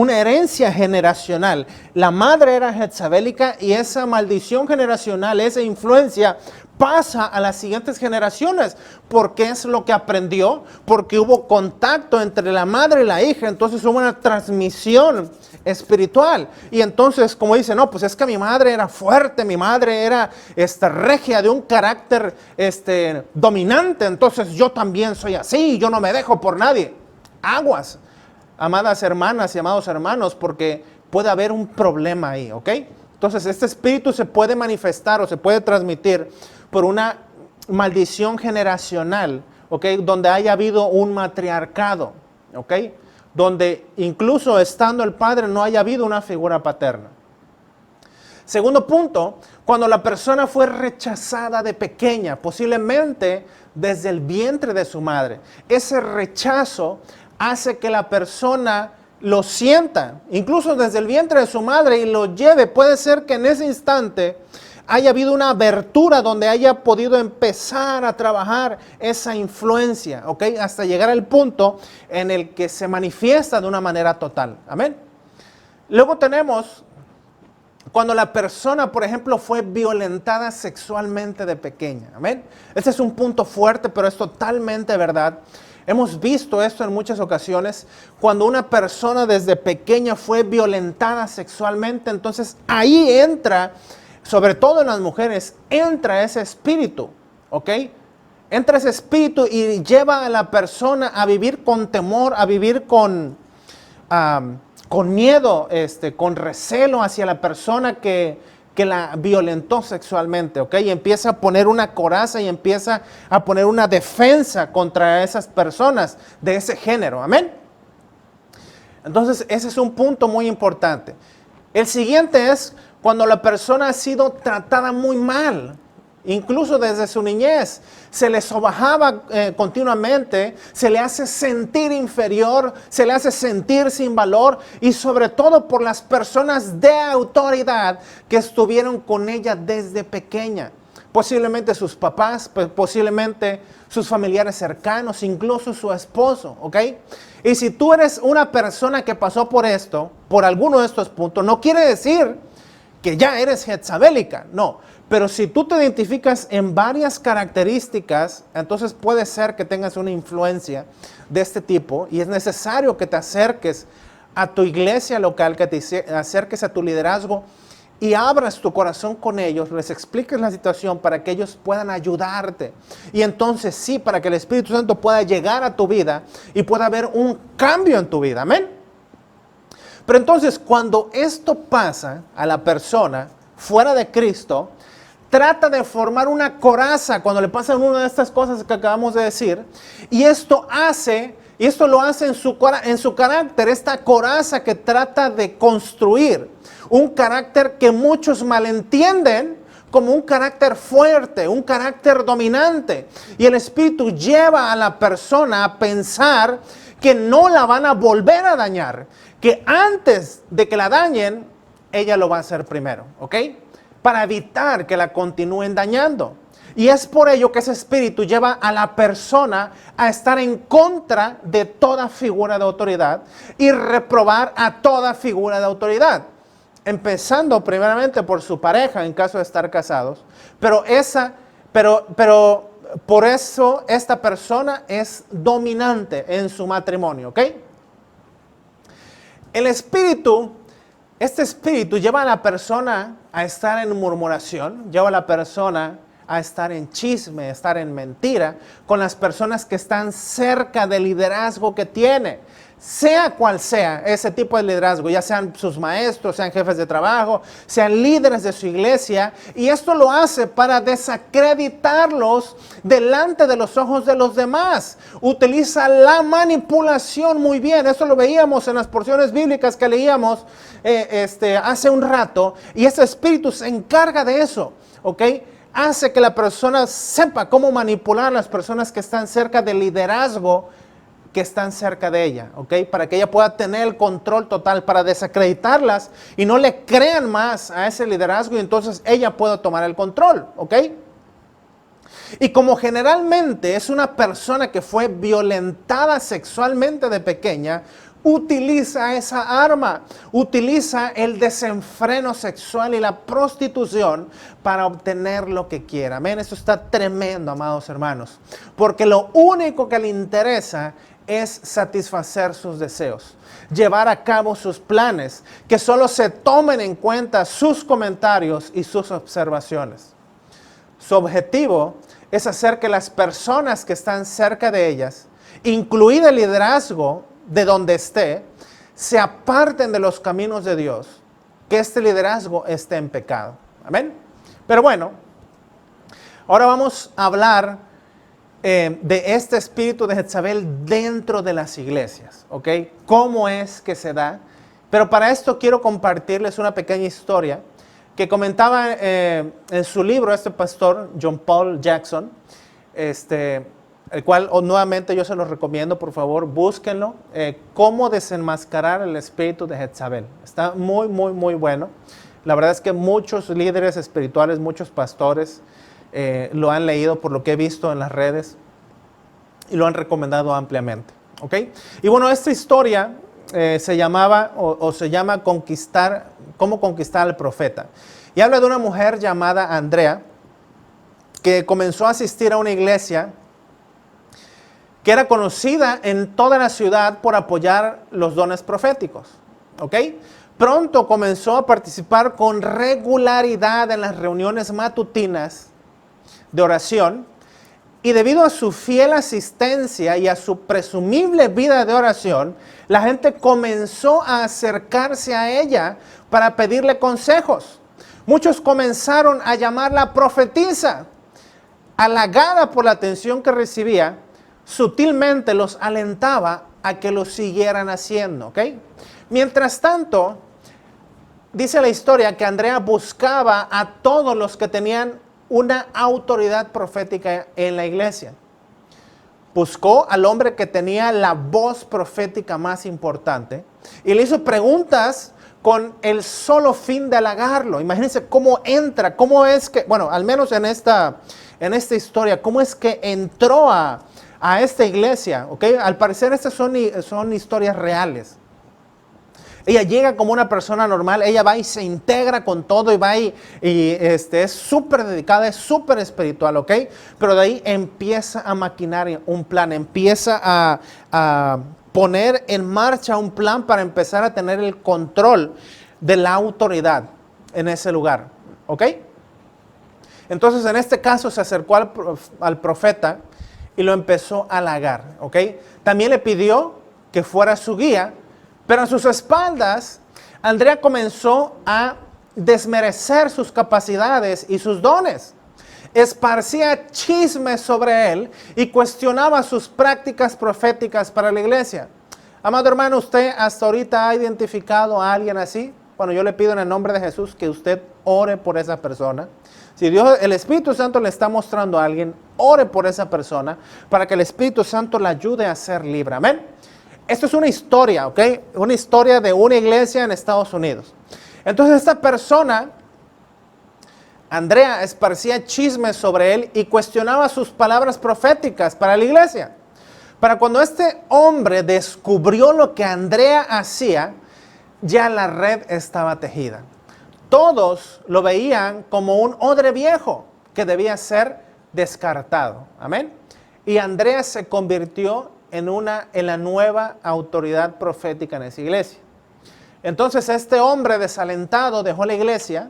herencia generacional. La madre era jezabélica y esa maldición generacional, esa influencia pasa a las siguientes generaciones. Porque es lo que aprendió, porque hubo contacto entre la madre y la hija. Entonces hubo una transmisión espiritual. Y entonces, como dice, no, pues es que mi madre era fuerte, mi madre era regia, de un carácter dominante. Entonces yo también soy así, yo no me dejo por nadie. Aguas, amadas hermanas y amados hermanos, porque puede haber un problema ahí, ¿ok? Entonces este espíritu se puede manifestar o se puede transmitir por una maldición generacional, ¿ok? Donde haya habido un matriarcado, ¿ok? Donde incluso estando el padre no haya habido una figura paterna. Segundo punto, cuando la persona fue rechazada de pequeña, posiblemente desde el vientre de su madre. Ese rechazo hace que la persona lo sienta, incluso desde el vientre de su madre, y lo lleve. Puede ser que en ese instante haya habido una abertura donde haya podido empezar a trabajar esa influencia, ¿ok? Hasta llegar al punto en el que se manifiesta de una manera total. Amén. Luego tenemos cuando la persona, por ejemplo, fue violentada sexualmente de pequeña. Amén. Este es un punto fuerte, pero es totalmente verdad. Hemos visto esto en muchas ocasiones. Cuando una persona desde pequeña fue violentada sexualmente, entonces ahí entra, sobre todo en las mujeres, entra ese espíritu, ¿ok? Entra ese espíritu y lleva a la persona a vivir con temor, a vivir con miedo, con recelo hacia la persona que la violentó sexualmente, ¿ok? Y empieza a poner una coraza y empieza a poner una defensa contra esas personas de ese género, amén. Entonces, ese es un punto muy importante. El siguiente es cuando la persona ha sido tratada muy mal. Incluso desde su niñez, se le sobajaba continuamente, se le hace sentir inferior, se le hace sentir sin valor, y sobre todo por las personas de autoridad que estuvieron con ella desde pequeña. Posiblemente sus papás, posiblemente sus familiares cercanos, incluso su esposo, ¿ok? Y si tú eres una persona que pasó por esto, por alguno de estos puntos, no quiere decir que ya eres jezabélica, no. Pero si tú te identificas en varias características, entonces puede ser que tengas una influencia de este tipo y es necesario que te acerques a tu iglesia local, que te acerques a tu liderazgo y abras tu corazón con ellos, les expliques la situación para que ellos puedan ayudarte. Y entonces sí, para que el Espíritu Santo pueda llegar a tu vida y pueda haber un cambio en tu vida. Amén. Pero entonces cuando esto pasa a la persona fuera de Cristo, trata de formar una coraza cuando le pasan una de estas cosas que acabamos de decir. Y esto lo hace en su carácter, esta coraza que trata de construir un carácter que muchos malentienden como un carácter fuerte, un carácter dominante. Y el Espíritu lleva a la persona a pensar que no la van a volver a dañar, que antes de que la dañen, ella lo va a hacer primero, ¿ok? Para evitar que la continúen dañando. Y es por ello que ese espíritu lleva a la persona a estar en contra de toda figura de autoridad y reprobar a toda figura de autoridad. Empezando primeramente por su pareja en caso de estar casados. Pero por eso esta persona es dominante en su matrimonio, ¿ok? Este espíritu lleva a la persona a estar en murmuración, lleva a la persona a estar en chisme, a estar en mentira con las personas que están cerca del liderazgo que tiene. Sea cual sea ese tipo de liderazgo, ya sean sus maestros, sean jefes de trabajo, sean líderes de su iglesia, y esto lo hace para desacreditarlos delante de los ojos de los demás. Utiliza la manipulación muy bien. Esto lo veíamos en las porciones bíblicas que leíamos hace un rato, y este espíritu se encarga de eso, ¿ok? Hace que la persona sepa cómo manipular a las personas que están cerca del liderazgo que están cerca de ella, ¿ok? Para que ella pueda tener el control total, para desacreditarlas y no le crean más a ese liderazgo, y entonces ella pueda tomar el control, ¿ok? Y como generalmente es una persona que fue violentada sexualmente de pequeña, utiliza esa arma, utiliza el desenfreno sexual y la prostitución para obtener lo que quiera. Amén, esto está tremendo, amados hermanos, porque lo único que le interesa es satisfacer sus deseos, llevar a cabo sus planes, que solo se tomen en cuenta sus comentarios y sus observaciones. Su objetivo es hacer que las personas que están cerca de ellas, incluido el liderazgo de donde esté, se aparten de los caminos de Dios, que este liderazgo esté en pecado. Amén. Pero bueno, ahora vamos a hablar de este espíritu de Jezabel dentro de las iglesias, ¿ok? ¿Cómo es que se da? Pero para esto quiero compartirles una pequeña historia que comentaba en su libro, este pastor, John Paul Jackson, el cual nuevamente yo se los recomiendo, por favor, búsquenlo, cómo desenmascarar el espíritu de Jezabel. Está muy, muy, muy bueno. La verdad es que muchos líderes espirituales, muchos pastores lo han leído por lo que he visto en las redes y lo han recomendado ampliamente. ¿Ok? Y bueno, esta historia se llamaba o se llama Cómo conquistar al profeta. Y habla de una mujer llamada Andrea que comenzó a asistir a una iglesia que era conocida en toda la ciudad por apoyar los dones proféticos. ¿Ok? Pronto comenzó a participar con regularidad en las reuniones matutinas de oración, y debido a su fiel asistencia y a su presumible vida de oración, la gente comenzó a acercarse a ella para pedirle consejos. Muchos comenzaron a llamarla profetisa. Halagada por la atención que recibía, sutilmente los alentaba a que lo siguieran haciendo. ¿Ok? Mientras tanto, dice la historia que Andrea buscaba a todos los que tenían una autoridad profética en la iglesia. Buscó al hombre que tenía la voz profética más importante y le hizo preguntas con el solo fin de halagarlo. Imagínense cómo entra, cómo es que, bueno, al menos en esta historia, cómo es que entró a esta iglesia. ¿Ok? Al parecer estas son historias reales. Ella llega como una persona normal, ella va y se integra con todo y va y es súper dedicada, es súper espiritual, ¿ok? Pero de ahí empieza a maquinar un plan, empieza a poner en marcha un plan para empezar a tener el control de la autoridad en ese lugar, ¿ok? Entonces en este caso se acercó al profeta y lo empezó a halagar, ¿ok? También le pidió que fuera su guía. Pero a sus espaldas, Andrea comenzó a desmerecer sus capacidades y sus dones. Esparcía chismes sobre él y cuestionaba sus prácticas proféticas para la iglesia. Amado hermano, ¿usted hasta ahorita ha identificado a alguien así? Bueno, yo le pido en el nombre de Jesús que usted ore por esa persona. Si Dios, el Espíritu Santo le está mostrando a alguien, ore por esa persona para que el Espíritu Santo la ayude a ser libre. Amén. Esto es una historia, ¿ok? Una historia de una iglesia en Estados Unidos. Entonces esta persona, Andrea, esparcía chismes sobre él y cuestionaba sus palabras proféticas para la iglesia. Para cuando este hombre descubrió lo que Andrea hacía, ya la red estaba tejida. Todos lo veían como un odre viejo que debía ser descartado. Amén. Y Andrea se convirtió en la nueva autoridad profética en esa iglesia. Entonces este hombre desalentado dejó la iglesia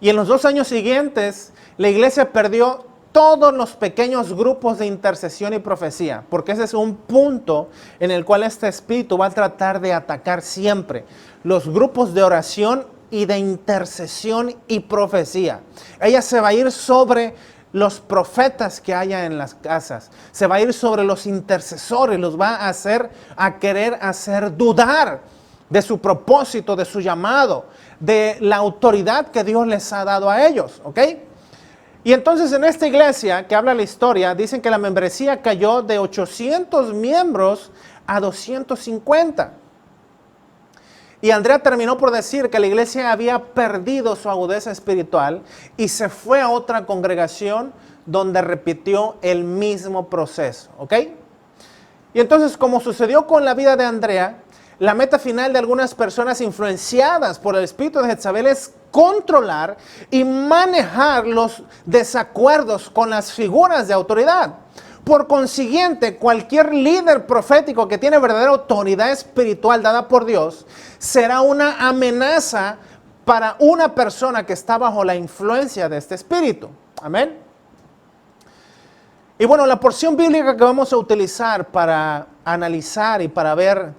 y en los 2 años siguientes la iglesia perdió todos los pequeños grupos de intercesión y profecía, porque ese es un punto en el cual este espíritu va a tratar de atacar siempre los grupos de oración y de intercesión y profecía. Ella se va a ir sobre los profetas que haya en las casas, se va a ir sobre los intercesores, los va a querer hacer dudar de su propósito, de su llamado, de la autoridad que Dios les ha dado a ellos, ¿ok? Y entonces en esta iglesia que habla la historia, dicen que la membresía cayó de 800 miembros a 250. Y Andrea terminó por decir que la iglesia había perdido su agudeza espiritual y se fue a otra congregación donde repitió el mismo proceso, ¿ok? Y entonces, como sucedió con la vida de Andrea, la meta final de algunas personas influenciadas por el espíritu de Jezabel es controlar y manejar los desacuerdos con las figuras de autoridad. Por consiguiente, cualquier líder profético que tiene verdadera autoridad espiritual dada por Dios será una amenaza para una persona que está bajo la influencia de este espíritu. Amén. Y bueno, la porción bíblica que vamos a utilizar para analizar y para ver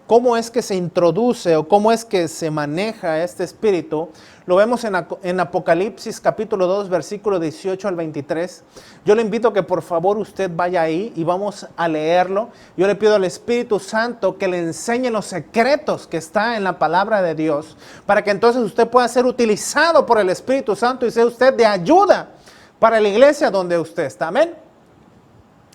cómo es que se introduce o cómo es que se maneja este espíritu, lo vemos en Apocalipsis capítulo 2, versículo 18 al 23. Yo le invito a que por favor usted vaya ahí y vamos a leerlo. Yo le pido al Espíritu Santo que le enseñe los secretos que está en la palabra de Dios, para que entonces usted pueda ser utilizado por el Espíritu Santo y sea usted de ayuda para la iglesia donde usted está. Amén.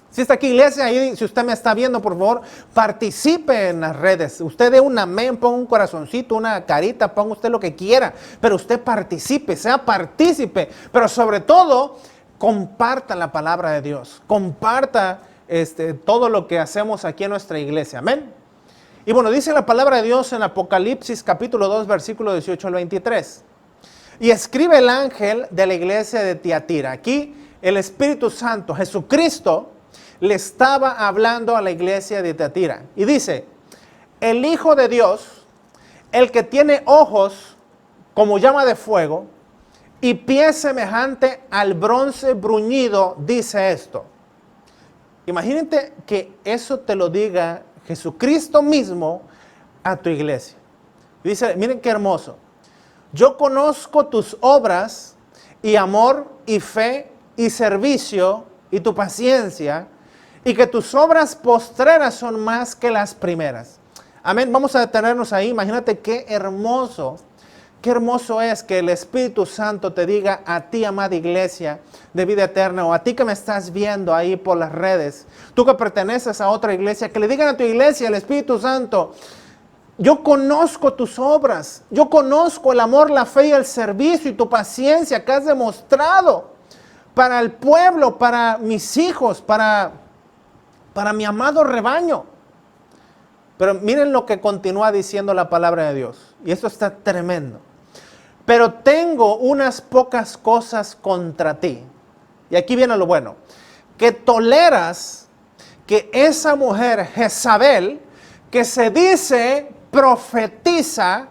Si está aquí, iglesia, ahí, si usted me está viendo, por favor, participe en las redes. Usted dé un amén, ponga un corazoncito, una carita, ponga usted lo que quiera. Pero usted participe, sea partícipe. Pero sobre todo, comparta la palabra de Dios. Comparta todo lo que hacemos aquí en nuestra iglesia. Amén. Y bueno, dice la palabra de Dios en Apocalipsis capítulo 2, versículo 18 al 23. Y escribe el ángel de la iglesia de Tiatira. Aquí el Espíritu Santo, Jesucristo, le estaba hablando a la iglesia de Tiatira. Y dice, el Hijo de Dios, el que tiene ojos como llama de fuego y pies semejante al bronce bruñido, dice esto. Imagínate que eso te lo diga Jesucristo mismo a tu iglesia. Dice, miren qué hermoso. Yo conozco tus obras y amor y fe y servicio y tu paciencia, y que tus obras postreras son más que las primeras. Amén. Vamos a detenernos ahí. Imagínate qué hermoso es que el Espíritu Santo te diga a ti, amada iglesia de vida eterna, o a ti que me estás viendo ahí por las redes, tú que perteneces a otra iglesia, que le digan a tu iglesia, el Espíritu Santo, yo conozco tus obras, yo conozco el amor, la fe y el servicio y tu paciencia que has demostrado para el pueblo, para mis hijos, para mi amado rebaño. Pero miren lo que continúa diciendo la palabra de Dios. Y esto está tremendo. Pero tengo unas pocas cosas contra ti. Y aquí viene lo bueno. Que toleras que esa mujer Jezabel, que se dice profetiza,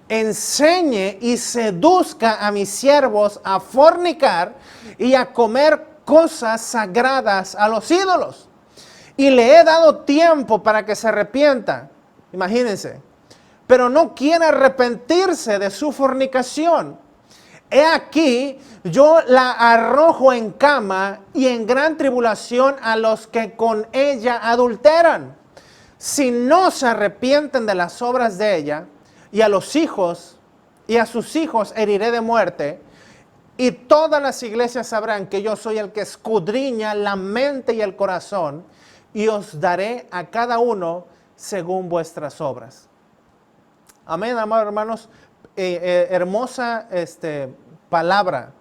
enseñe y seduzca a mis siervos a fornicar y a comer cosas sagradas a los ídolos. Y le he dado tiempo para que se arrepienta. Imagínense. Pero no quiere arrepentirse de su fornicación. He aquí, yo la arrojo en cama y en gran tribulación a los que con ella adulteran. Si no se arrepienten de las obras de ella, y a los hijos, y a sus hijos heriré de muerte, y todas las iglesias sabrán que yo soy el que escudriña la mente y el corazón, y os daré a cada uno según vuestras obras. Amén, amados hermanos. Hermosa palabra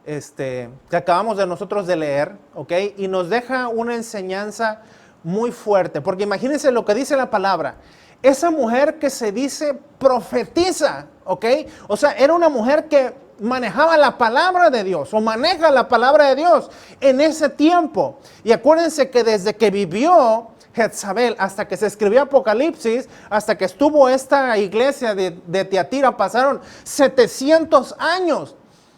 que acabamos de nosotros de leer, ¿ok? Y nos deja una enseñanza muy fuerte, porque imagínense lo que dice la palabra. Esa mujer que se dice profetiza, ¿ok? O sea, era una mujer que manejaba la palabra de Dios o maneja la palabra de Dios en ese tiempo. Y acuérdense que desde que vivió Jezabel hasta que se escribió Apocalipsis, hasta que estuvo esta iglesia de Tiatira, pasaron 700 años.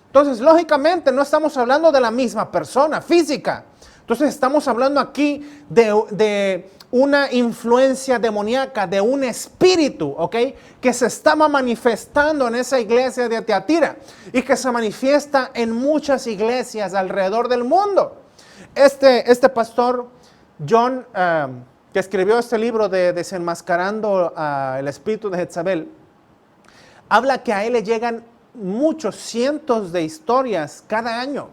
Entonces, lógicamente, no estamos hablando de la misma persona física. Entonces, estamos hablando aquí de una influencia demoníaca, de un espíritu, ¿ok? Que se estaba manifestando en esa iglesia de Tiatira y que se manifiesta en muchas iglesias alrededor del mundo. Este pastor John, que escribió este libro de Desenmascarando el espíritu de Jezabel, habla que a él le llegan muchos cientos de historias cada año,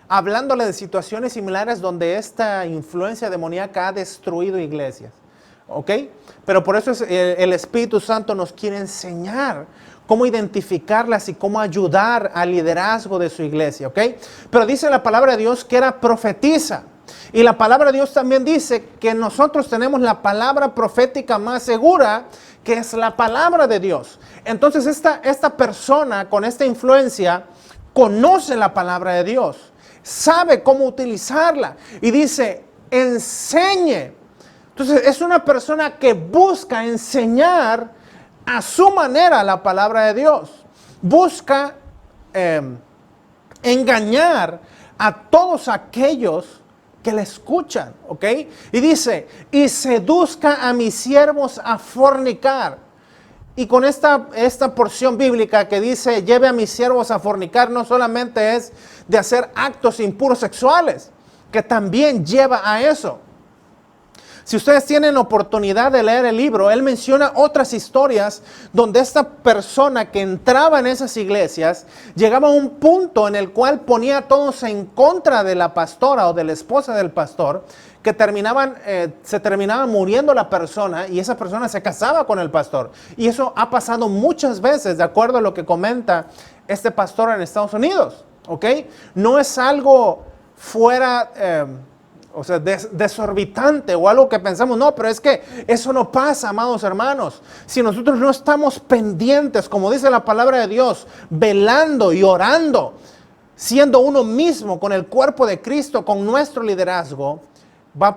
hablándole de situaciones similares donde esta influencia demoníaca ha destruido iglesias, ¿ok? Pero por eso el Espíritu Santo nos quiere enseñar cómo identificarlas y cómo ayudar al liderazgo de su iglesia, ¿ok? Pero dice la palabra de Dios que era profetiza. Y la palabra de Dios también dice que nosotros tenemos la palabra profética más segura, que es la palabra de Dios. Entonces esta persona con esta influencia conoce la palabra de Dios, sabe cómo utilizarla y dice, enseñe. Entonces es una persona que busca enseñar a su manera la palabra de Dios. Busca engañar a todos aquellos que le escuchan, ¿ok? Y dice, y seduzca a mis siervos a fornicar. Y con esta porción bíblica que dice, lleve a mis siervos a fornicar, no solamente es de hacer actos impuros sexuales, que también lleva a eso. Si ustedes tienen oportunidad de leer el libro, él menciona otras historias donde esta persona que entraba en esas iglesias llegaba a un punto en el cual ponía a todos en contra de la pastora o de la esposa del pastor, que se terminaba muriendo la persona y esa persona se casaba con el pastor. Y eso ha pasado muchas veces, de acuerdo a lo que comenta este pastor en Estados Unidos, ¿ok? No es algo fuera... o sea, desorbitante o algo que pensamos, no, pero es que eso no pasa, amados hermanos. Si nosotros no estamos pendientes, como dice la palabra de Dios, velando y orando, siendo uno mismo con el cuerpo de Cristo, con nuestro liderazgo,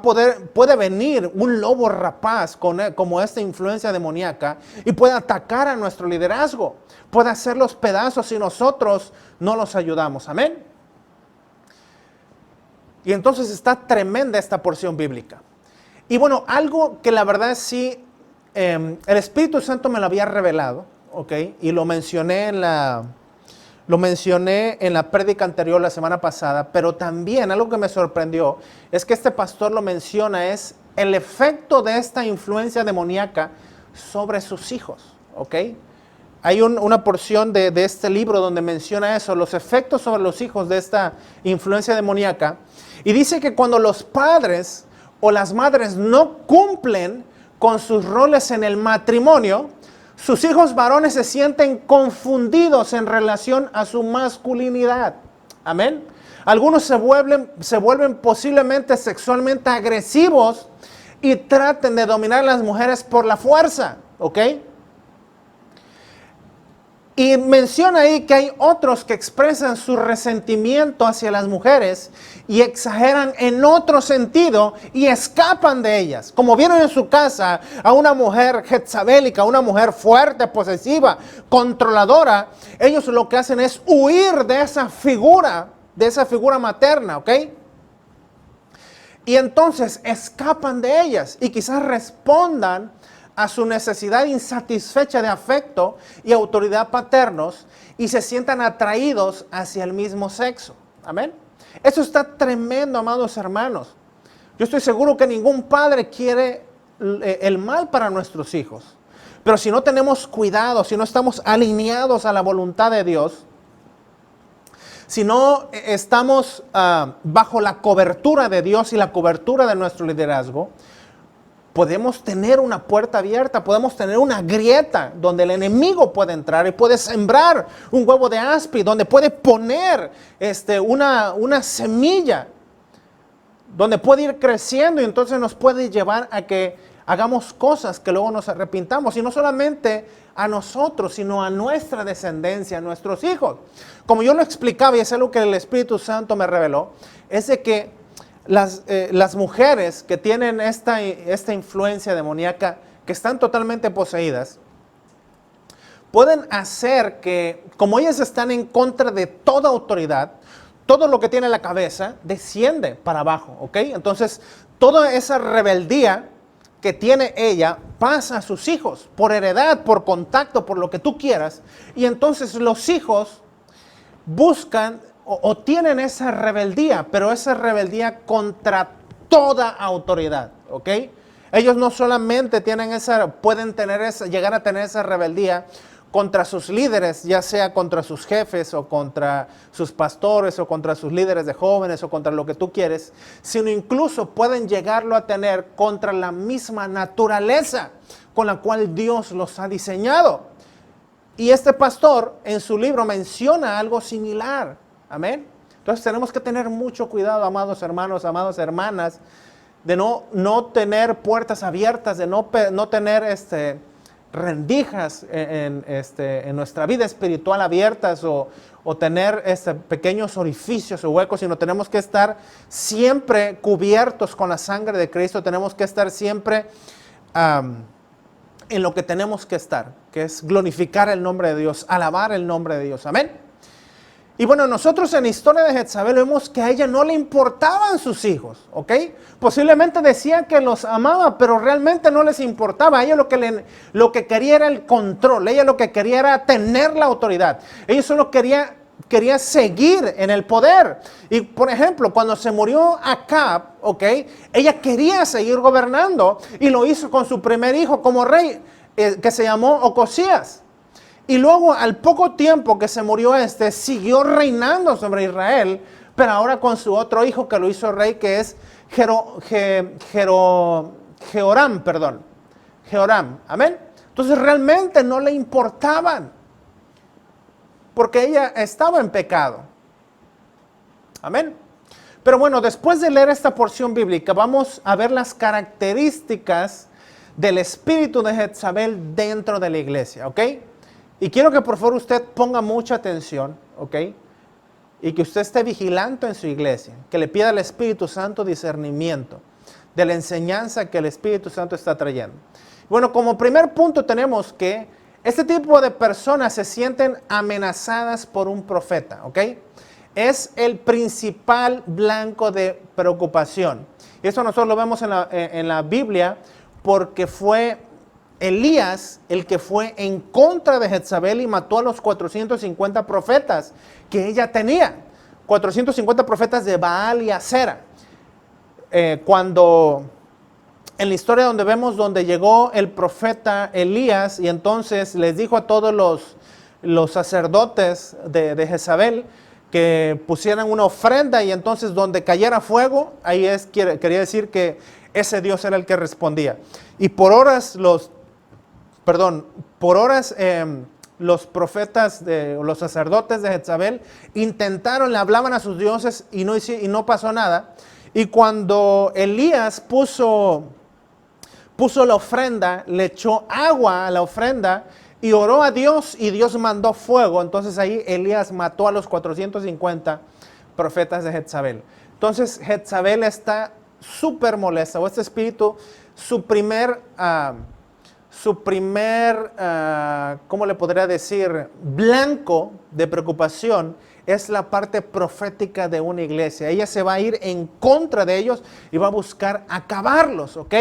puede venir un lobo rapaz como esta influencia demoníaca y puede atacar a nuestro liderazgo, puede hacer los pedazos si nosotros no los ayudamos. Amén. Y entonces está tremenda esta porción bíblica. Y bueno, algo que la verdad sí, el Espíritu Santo me lo había revelado, ¿ok? Y lo mencioné en la prédica anterior la semana pasada, pero también algo que me sorprendió es que este pastor lo menciona, es el efecto de esta influencia demoníaca sobre sus hijos, ¿ok? Hay una porción de este libro donde menciona eso, los efectos sobre los hijos de esta influencia demoníaca. Y dice que cuando los padres o las madres no cumplen con sus roles en el matrimonio, sus hijos varones se sienten confundidos en relación a su masculinidad. Amén. Algunos se vuelven posiblemente sexualmente agresivos y traten de dominar a las mujeres por la fuerza. ¿Ok? Y menciona ahí que hay otros que expresan su resentimiento hacia las mujeres y exageran en otro sentido y escapan de ellas. Como vieron en su casa a una mujer jezabélica, una mujer fuerte, posesiva, controladora, ellos lo que hacen es huir de esa figura materna, ¿ok? Y entonces escapan de ellas y quizás respondan a su necesidad insatisfecha de afecto y autoridad paternos y se sientan atraídos hacia el mismo sexo. Amén. Eso está tremendo, amados hermanos. Yo estoy seguro que ningún padre quiere el mal para nuestros hijos. Pero si no tenemos cuidado, si no estamos alineados a la voluntad de Dios, si no estamos bajo la cobertura de Dios y la cobertura de nuestro liderazgo, podemos tener una puerta abierta, podemos tener una grieta donde el enemigo puede entrar y puede sembrar un huevo de aspi, donde puede poner una semilla, donde puede ir creciendo y entonces nos puede llevar a que hagamos cosas que luego nos arrepintamos. Y no solamente a nosotros, sino a nuestra descendencia, a nuestros hijos. Como yo lo explicaba, y es algo que el Espíritu Santo me reveló, es de que las mujeres que tienen esta influencia demoníaca, que están totalmente poseídas, pueden hacer que, como ellas están en contra de toda autoridad, todo lo que tiene en la cabeza desciende para abajo, ¿ok? Entonces, toda esa rebeldía que tiene ella pasa a sus hijos, por heredad, por contacto, por lo que tú quieras, y entonces los hijos buscan o tienen esa rebeldía, pero esa rebeldía contra toda autoridad, ¿ok? Ellos no solamente pueden llegar a tener esa rebeldía contra sus líderes, ya sea contra sus jefes o contra sus pastores o contra sus líderes de jóvenes o contra lo que tú quieres, sino incluso pueden llegarlo a tener contra la misma naturaleza con la cual Dios los ha diseñado. Y este pastor en su libro menciona algo similar. Amén. Entonces tenemos que tener mucho cuidado, amados hermanos, amadas hermanas, de no tener puertas abiertas, de no tener rendijas en nuestra vida espiritual abiertas o tener pequeños orificios o huecos, sino tenemos que estar siempre cubiertos con la sangre de Cristo, tenemos que estar siempre en lo que tenemos que estar, que es glorificar el nombre de Dios, alabar el nombre de Dios. Amén. Y bueno, nosotros en la historia de Jezabel vemos que a ella no le importaban sus hijos, ¿ok? Posiblemente decía que los amaba, pero realmente no les importaba. A ella lo que quería era el control, ella lo que quería era tener la autoridad. Ella solo quería seguir en el poder. Y por ejemplo, cuando se murió Acab, ¿ok? Ella quería seguir gobernando y lo hizo con su primer hijo como rey, que se llamó Ocosías. Y luego, al poco tiempo que se murió siguió reinando sobre Israel, pero ahora con su otro hijo que lo hizo rey, que es Jehoram, amén. Entonces realmente no le importaban, porque ella estaba en pecado, amén. Pero bueno, después de leer esta porción bíblica, vamos a ver las características del espíritu de Jezabel dentro de la iglesia, ¿ok? Y quiero que por favor usted ponga mucha atención, ¿ok? Y que usted esté vigilante en su iglesia, que le pida al Espíritu Santo discernimiento de la enseñanza que el Espíritu Santo está trayendo. Bueno, como primer punto tenemos que este tipo de personas se sienten amenazadas por un profeta, ¿ok? Es el principal blanco de preocupación. Y eso nosotros lo vemos en la Biblia porque fue Elías el que fue en contra de Jezabel y mató a los 450 profetas que ella tenía. 450 profetas de Baal y Acera. Cuando en la historia donde llegó el profeta Elías y entonces les dijo a todos los sacerdotes de Jezabel que pusieran una ofrenda y entonces donde cayera fuego, ahí quería decir que ese Dios era el que respondía. Y por horas los profetas, los sacerdotes de Jezabel intentaron, le hablaban a sus dioses y no pasó nada. Y cuando Elías puso la ofrenda, le echó agua a la ofrenda y oró a Dios y Dios mandó fuego. Entonces ahí Elías mató a los 450 profetas de Jezabel. Entonces Jezabel está súper molesta, o este espíritu, su primer, ¿cómo le podría decir? Blanco de preocupación es la parte profética de una iglesia. Ella se va a ir en contra de ellos y va a buscar acabarlos, ¿ok?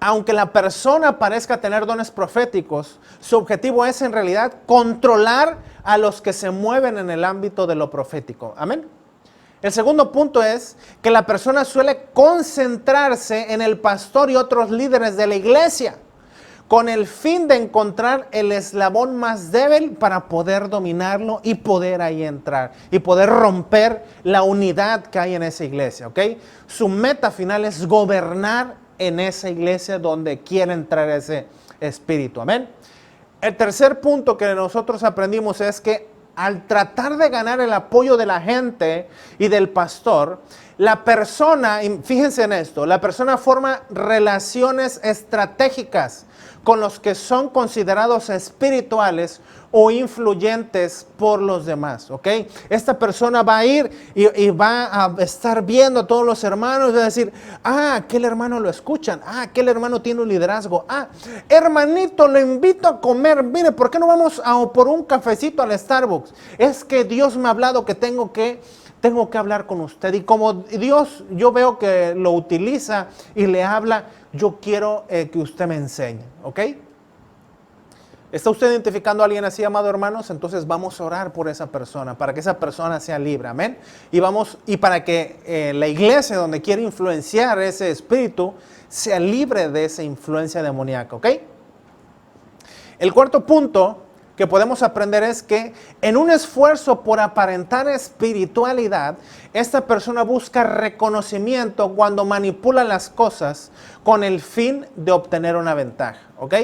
Aunque la persona parezca tener dones proféticos, su objetivo es en realidad controlar a los que se mueven en el ámbito de lo profético. Amén. El segundo punto es que la persona suele concentrarse en el pastor y otros líderes de la iglesia con el fin de encontrar el eslabón más débil para poder dominarlo y poder ahí entrar y poder romper la unidad que hay en esa iglesia, ¿ok? Su meta final es gobernar en esa iglesia donde quiere entrar ese espíritu, amén. El tercer punto que nosotros aprendimos es que al tratar de ganar el apoyo de la gente y del pastor, la persona, y fíjense en esto, la persona forma relaciones estratégicas con los que son considerados espirituales o influyentes por los demás, ¿ok? Esta persona va a ir y va a estar viendo a todos los hermanos y va a decir, aquel hermano lo escuchan, aquel hermano tiene un liderazgo, hermanito, lo invito a comer, mire, ¿por qué no vamos por un cafecito al Starbucks? Es que Dios me ha hablado que tengo que hablar con usted, y como Dios yo veo que lo utiliza y le habla, yo quiero que usted me enseñe, ¿ok? ¿Está usted identificando a alguien así, amado hermanos? Entonces vamos a orar por esa persona, para que esa persona sea libre, amén. Y para que la iglesia donde quiere influenciar ese espíritu sea libre de esa influencia demoníaca, ¿ok? El cuarto punto que podemos aprender es que en un esfuerzo por aparentar espiritualidad, esta persona busca reconocimiento cuando manipula las cosas con el fin de obtener una ventaja, ¿ok?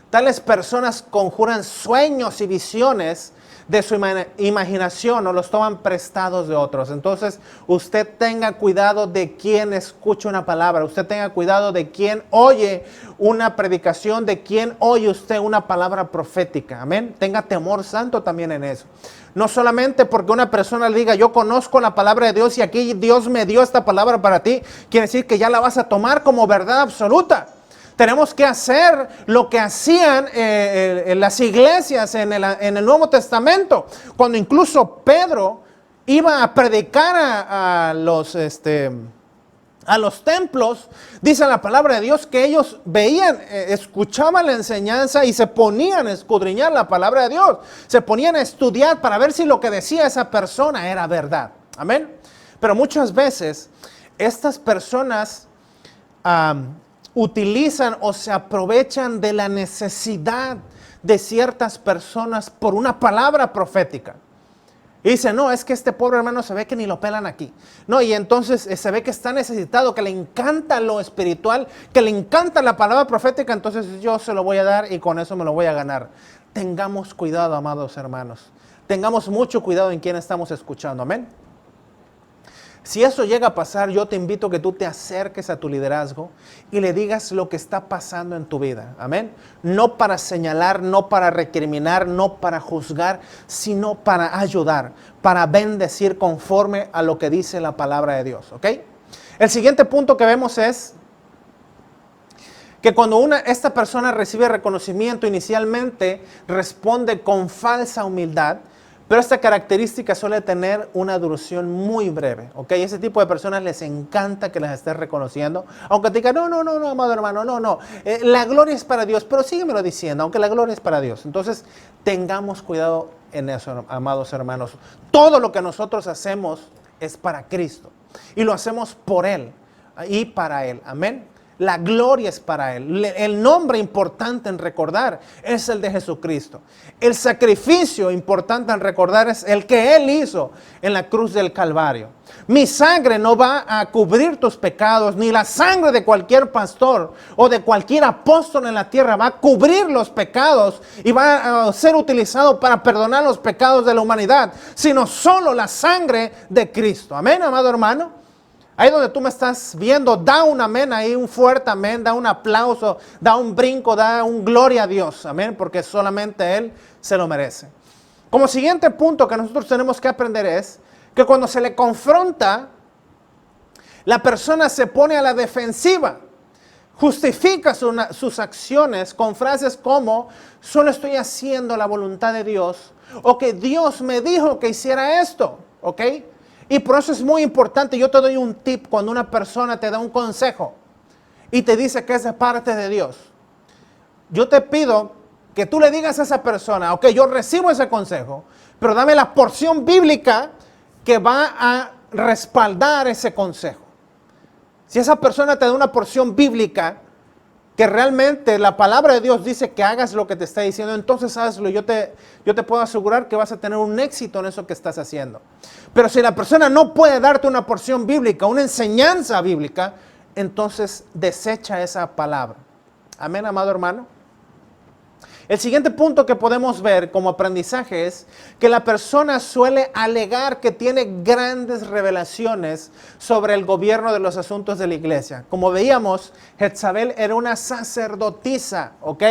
Tales personas conjuran sueños y visiones de su imaginación o los toman prestados de otros. Entonces, usted tenga cuidado de quién escucha una palabra. Usted tenga cuidado de quién oye una predicación, de quién oye usted una palabra profética. Amén. Tenga temor santo también en eso. No solamente porque una persona le diga, yo conozco la palabra de Dios y aquí Dios me dio esta palabra para ti, quiere decir que ya la vas a tomar como verdad absoluta. Tenemos que hacer lo que hacían las iglesias en el Nuevo Testamento. Cuando incluso Pedro iba a predicar a los templos, dice la palabra de Dios que ellos veían, escuchaban la enseñanza y se ponían a escudriñar la palabra de Dios. Se ponían a estudiar para ver si lo que decía esa persona era verdad. Amén. Pero muchas veces estas personas utilizan o se aprovechan de la necesidad de ciertas personas por una palabra profética. Y dice, no, es que este pobre hermano se ve que ni lo pelan aquí. No, y entonces se ve que está necesitado, que le encanta lo espiritual, que le encanta la palabra profética, entonces yo se lo voy a dar y con eso me lo voy a ganar. Tengamos cuidado, amados hermanos. Tengamos mucho cuidado en quién estamos escuchando. Amén. Si eso llega a pasar, yo te invito a que tú te acerques a tu liderazgo y le digas lo que está pasando en tu vida. Amén. No para señalar, no para recriminar, no para juzgar, sino para ayudar, para bendecir conforme a lo que dice la palabra de Dios. ¿Ok? El siguiente punto que vemos es que cuando esta persona recibe reconocimiento, inicialmente responde con falsa humildad. Pero esta característica suele tener una duración muy breve, ¿ok? Ese tipo de personas les encanta que las estés reconociendo. Aunque te digan, no, amado hermano, no. La gloria es para Dios, pero síguemelo diciendo, aunque la gloria es para Dios. Entonces, tengamos cuidado en eso, amados hermanos. Todo lo que nosotros hacemos es para Cristo. Y lo hacemos por Él y para Él. Amén. La gloria es para Él. El nombre importante en recordar es el de Jesucristo. El sacrificio importante en recordar es el que Él hizo en la cruz del Calvario. Mi sangre no va a cubrir tus pecados, ni la sangre de cualquier pastor o de cualquier apóstol en la tierra va a cubrir los pecados y va a ser utilizado para perdonar los pecados de la humanidad, sino solo la sangre de Cristo. Amén, amado hermano. Ahí donde tú me estás viendo, da un amén ahí, un fuerte amén, da un aplauso, da un brinco, da un gloria a Dios, amén, porque solamente Él se lo merece. Como siguiente punto que nosotros tenemos que aprender es que cuando se le confronta, la persona se pone a la defensiva, justifica sus acciones con frases como, solo estoy haciendo la voluntad de Dios, o que Dios me dijo que hiciera esto, ¿ok? Y por eso es muy importante, yo te doy un tip cuando una persona te da un consejo y te dice que es de parte de Dios. Yo te pido que tú le digas a esa persona, ok, yo recibo ese consejo, pero dame la porción bíblica que va a respaldar ese consejo. Si esa persona te da una porción bíblica que realmente la palabra de Dios dice que hagas lo que te está diciendo, entonces hazlo. Yo te puedo asegurar que vas a tener un éxito en eso que estás haciendo. Pero si la persona no puede darte una porción bíblica, una enseñanza bíblica, entonces desecha esa palabra. Amén, amado hermano. El siguiente punto que podemos ver como aprendizaje es que la persona suele alegar que tiene grandes revelaciones sobre el gobierno de los asuntos de la iglesia. Como veíamos, Jezabel era una sacerdotisa, ¿ok?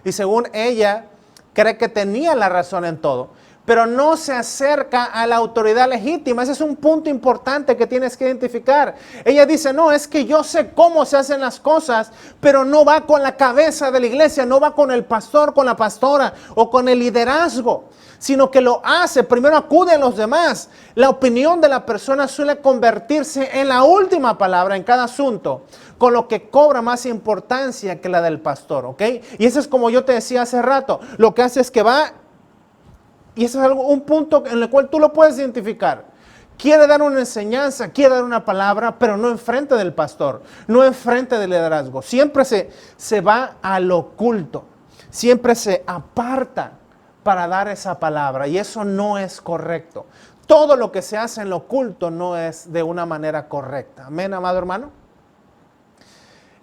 Y según ella, cree que tenía la razón en todo, pero no se acerca a la autoridad legítima. Ese es un punto importante que tienes que identificar. Ella dice, no, es que yo sé cómo se hacen las cosas, pero no va con la cabeza de la iglesia, no va con el pastor, con la pastora o con el liderazgo, sino que lo hace, primero acude a los demás. La opinión de la persona suele convertirse en la última palabra en cada asunto, con lo que cobra más importancia que la del pastor, ¿ok? Y eso es como yo te decía hace rato, lo que hace es que va. Y ese es un punto en el cual tú lo puedes identificar. Quiere dar una enseñanza, quiere dar una palabra, pero no enfrente del pastor, no enfrente del liderazgo. Siempre se va al oculto, siempre se aparta para dar esa palabra. Y eso no es correcto. Todo lo que se hace en lo oculto no es de una manera correcta. Amén, amado hermano.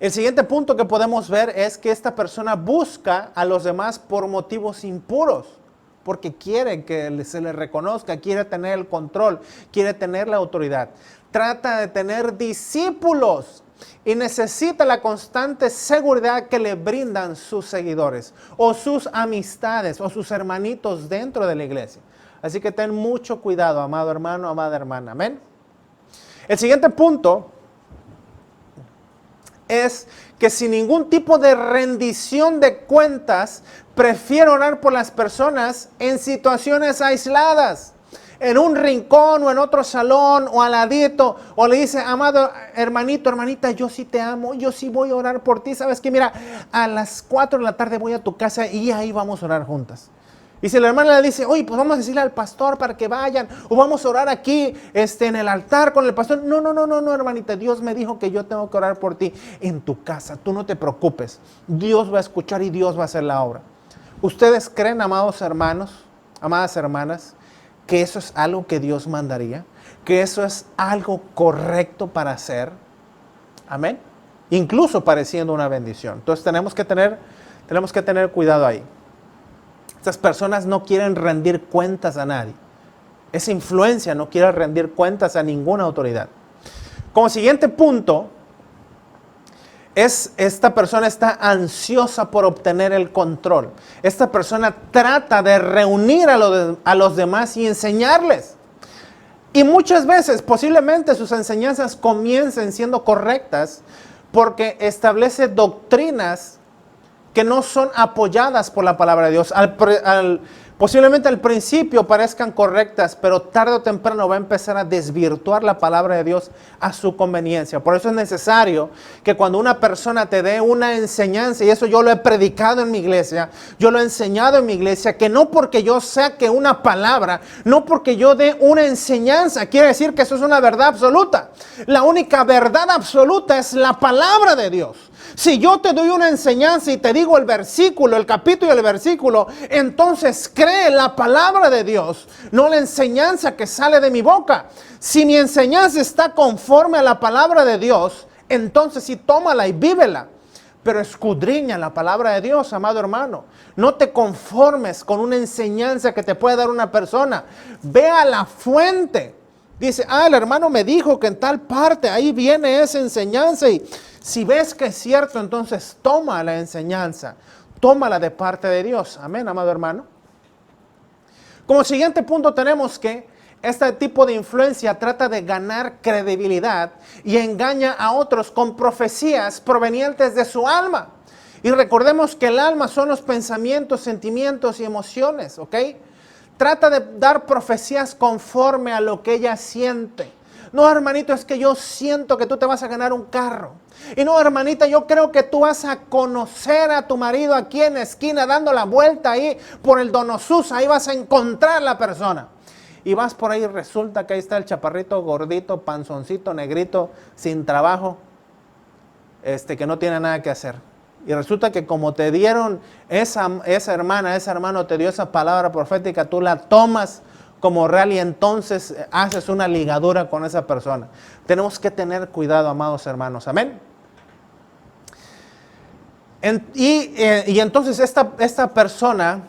El siguiente punto que podemos ver es que esta persona busca a los demás por motivos impuros. Porque quiere que se le reconozca, quiere tener el control, quiere tener la autoridad. Trata de tener discípulos y necesita la constante seguridad que le brindan sus seguidores o sus amistades o sus hermanitos dentro de la iglesia. Así que ten mucho cuidado, amado hermano, amada hermana. Amén. El siguiente punto es que sin ningún tipo de rendición de cuentas, prefiere orar por las personas en situaciones aisladas, en un rincón o en otro salón o al ladito, o le dice, amado hermanito, hermanita, yo sí te amo, yo sí voy a orar por ti. Sabes que mira, a las 4 de la tarde voy a tu casa y ahí vamos a orar juntas. Y si la hermana le dice, oye, pues vamos a decirle al pastor para que vayan, o vamos a orar aquí en el altar con el pastor. No, hermanita, Dios me dijo que yo tengo que orar por ti en tu casa. Tú no te preocupes, Dios va a escuchar y Dios va a hacer la obra. ¿Ustedes creen, amados hermanos, amadas hermanas, que eso es algo que Dios mandaría? ¿Que eso es algo correcto para hacer? Amén. Incluso pareciendo una bendición. Entonces tenemos que tener cuidado ahí. Estas personas no quieren rendir cuentas a nadie. Esa influencia no quiere rendir cuentas a ninguna autoridad. Como siguiente punto, esta persona está ansiosa por obtener el control. Esta persona trata de reunir a los demás y enseñarles. Y muchas veces, posiblemente sus enseñanzas comiencen siendo correctas porque establece doctrinas que no son apoyadas por la palabra de Dios. Posiblemente al principio parezcan correctas, pero tarde o temprano va a empezar a desvirtuar la palabra de Dios a su conveniencia. Por eso es necesario que cuando una persona te dé una enseñanza, y eso yo lo he predicado en mi iglesia, yo lo he enseñado en mi iglesia, que no porque yo saque una palabra, no porque yo dé una enseñanza, quiere decir que eso es una verdad absoluta. La única verdad absoluta es la palabra de Dios. Si yo te doy una enseñanza y te digo el versículo, el capítulo y el versículo, entonces cree la palabra de Dios, no la enseñanza que sale de mi boca. Si mi enseñanza está conforme a la palabra de Dios, entonces sí, tómala y vívela. Pero escudriña la palabra de Dios, amado hermano. No te conformes con una enseñanza que te puede dar una persona. Ve a la fuente. Dice, el hermano me dijo que en tal parte, ahí viene esa enseñanza. Y si ves que es cierto, entonces toma la enseñanza. Tómala de parte de Dios. Amén, amado hermano. Como siguiente punto tenemos que este tipo de influencia trata de ganar credibilidad y engaña a otros con profecías provenientes de su alma. Y recordemos que el alma son los pensamientos, sentimientos y emociones, ¿ok? Trata de dar profecías conforme a lo que ella siente. No, hermanito, es que yo siento que tú te vas a ganar un carro. Y no, hermanita, yo creo que tú vas a conocer a tu marido aquí en la esquina, dando la vuelta ahí por el Donosus. Ahí vas a encontrar a la persona. Y vas por ahí y resulta que ahí está el chaparrito, gordito, panzoncito, negrito, sin trabajo, que no tiene nada que hacer. Y resulta que como te dieron esa hermana, ese hermano te dio esa palabra profética, tú la tomas como real y entonces haces una ligadura con esa persona. Tenemos que tener cuidado, amados hermanos. Amén. Y entonces esta persona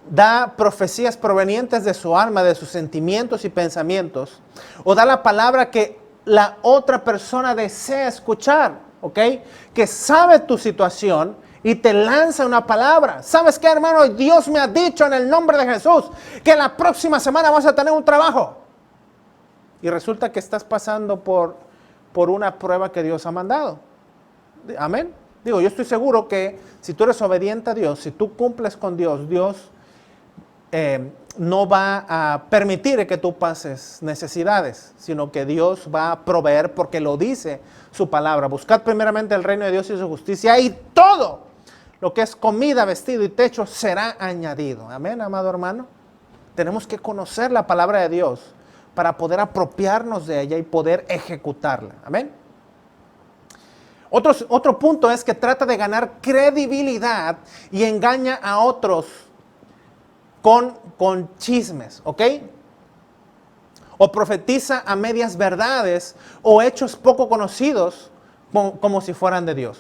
da profecías provenientes de su alma, de sus sentimientos y pensamientos, o da la palabra que la otra persona desea escuchar. ¿Ok? Que sabe tu situación y te lanza una palabra. ¿Sabes qué, hermano? Dios me ha dicho en el nombre de Jesús que la próxima semana vas a tener un trabajo. Y resulta que estás pasando por una prueba que Dios ha mandado. Amén. Digo, yo estoy seguro que si tú eres obediente a Dios, si tú cumples con Dios, Dios no va a permitir que tú pases necesidades, sino que Dios va a proveer porque lo dice su palabra. Buscad primeramente el reino de Dios y su justicia y todo lo que es comida, vestido y techo será añadido. Amén, amado hermano. Tenemos que conocer la palabra de Dios para poder apropiarnos de ella y poder ejecutarla. Amén. Otro punto es que trata de ganar credibilidad y engaña a otros con chismes, ¿ok? O profetiza a medias verdades o hechos poco conocidos como si fueran de Dios.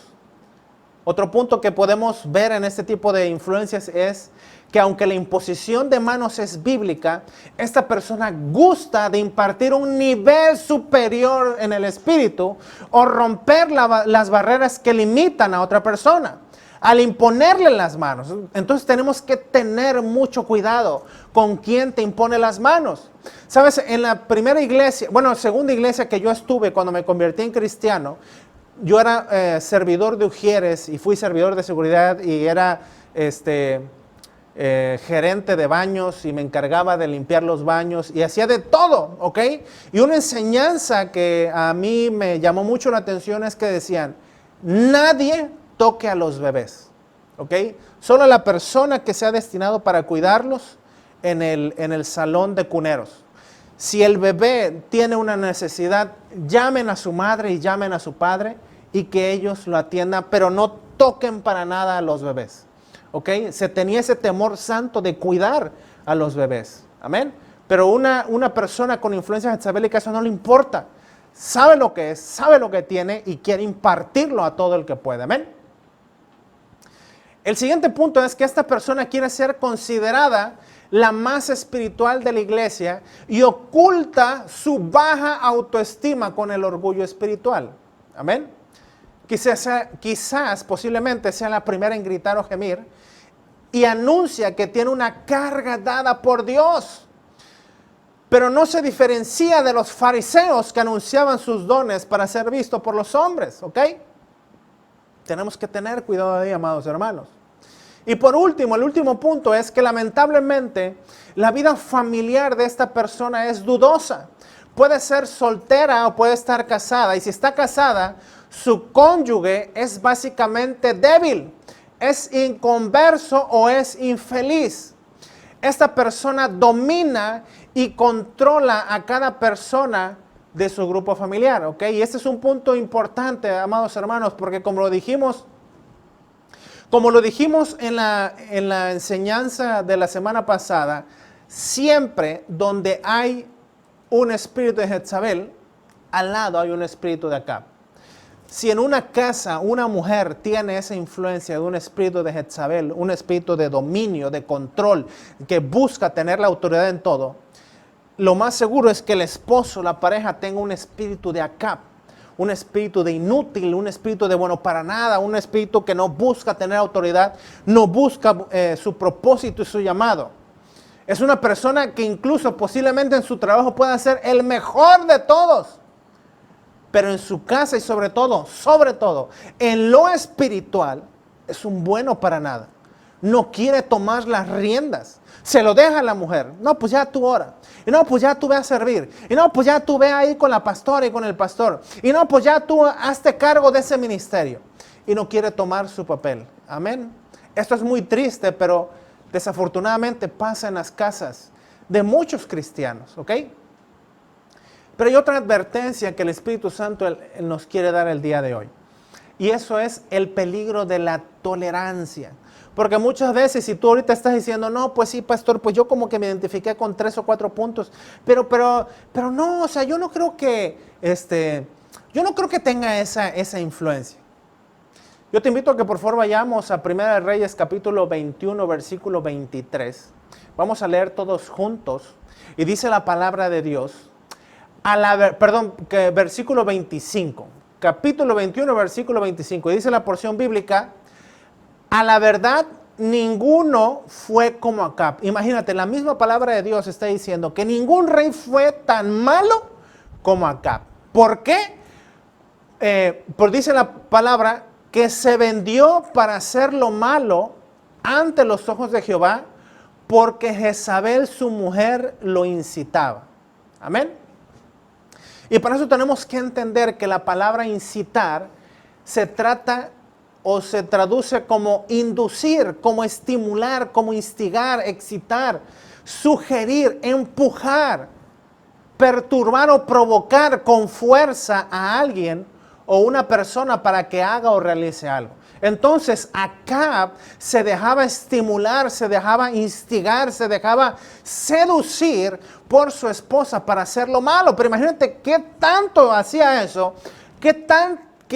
Otro punto que podemos ver en este tipo de influencias es que aunque la imposición de manos es bíblica, esta persona gusta de impartir un nivel superior en el espíritu o romper las barreras que limitan a otra persona. al imponerle las manos. Entonces tenemos que tener mucho cuidado con quién te impone las manos. Sabes, en la primera iglesia, segunda iglesia que yo estuve cuando me convertí en cristiano, yo era servidor de ujieres y fui servidor de seguridad y era gerente de baños y me encargaba de limpiar los baños y hacía de todo, ¿ok? Y una enseñanza que a mí me llamó mucho la atención es que decían, nadie toque a los bebés, ¿ok? Solo la persona que sea destinado para cuidarlos en el salón de cuneros. Si el bebé tiene una necesidad, llamen a su madre y llamen a su padre y que ellos lo atiendan, pero no toquen para nada a los bebés, ¿ok? Se tenía ese temor santo de cuidar a los bebés, amén. Pero una persona con influencia jezabélica, eso no le importa. Sabe lo que es, sabe lo que tiene y quiere impartirlo a todo el que puede, amén. El siguiente punto es que esta persona quiere ser considerada la más espiritual de la iglesia y oculta su baja autoestima con el orgullo espiritual. Amén. Quizás, posiblemente sea la primera en gritar o gemir y anuncia que tiene una carga dada por Dios. Pero no se diferencia de los fariseos que anunciaban sus dones para ser visto por los hombres, ¿ok? Tenemos que tener cuidado de ahí, amados hermanos. Y por último, el último punto es que lamentablemente la vida familiar de esta persona es dudosa. Puede ser soltera o puede estar casada. Y si está casada, su cónyuge es básicamente débil, es inconverso o es infeliz. Esta persona domina y controla a cada persona de su grupo familiar, ¿ok? Y este es un punto importante, amados hermanos, porque como lo dijimos en la enseñanza de la semana pasada, siempre donde hay un espíritu de Jezabel, al lado hay un espíritu de Acab. Si en una casa una mujer tiene esa influencia de un espíritu de Jezabel, un espíritu de dominio, de control, que busca tener la autoridad en todo, lo más seguro es que el esposo, la pareja, tenga un espíritu de Acab, un espíritu de inútil, un espíritu de bueno para nada, un espíritu que no busca tener autoridad, no busca su propósito y su llamado. Es una persona que incluso posiblemente en su trabajo pueda ser el mejor de todos, pero en su casa y sobre todo, en lo espiritual, es un bueno para nada. No quiere tomar las riendas. Se lo deja a la mujer. No, pues ya tú ora. Y no, pues ya tú ve a servir. Y no, pues ya tú ve ahí con la pastora y con el pastor. Y no, pues ya tú hazte cargo de ese ministerio. Y no quiere tomar su papel. Amén. Esto es muy triste, pero desafortunadamente pasa en las casas de muchos cristianos, ¿ok? Pero hay otra advertencia que el Espíritu Santo él nos quiere dar el día de hoy. Y eso es el peligro de la tolerancia. Porque muchas veces si tú ahorita estás diciendo, no, pues sí, pastor, pues yo como que me identifiqué con 3 o 4 puntos. Pero no, o sea, yo no creo que tenga esa influencia. Yo te invito a que por favor vayamos a 1 Reyes capítulo 21, versículo 23. Vamos a leer todos juntos. Y dice la palabra de Dios. Versículo 25. Capítulo 21, versículo 25. Y dice la porción bíblica, a la verdad, ninguno fue como Acab. Imagínate, la misma palabra de Dios está diciendo que ningún rey fue tan malo como Acab. ¿Por qué? Porque dice la palabra que se vendió para hacer lo malo ante los ojos de Jehová, porque Jezabel, su mujer, lo incitaba. Amén. Y para eso tenemos que entender que la palabra incitar se trata o se traduce como inducir, como estimular, como instigar, excitar, sugerir, empujar, perturbar o provocar con fuerza a alguien o una persona para que haga o realice algo. Entonces Acab se dejaba estimular, se dejaba instigar, se dejaba seducir por su esposa para hacer lo malo. Pero imagínate qué tanto hacía eso, qué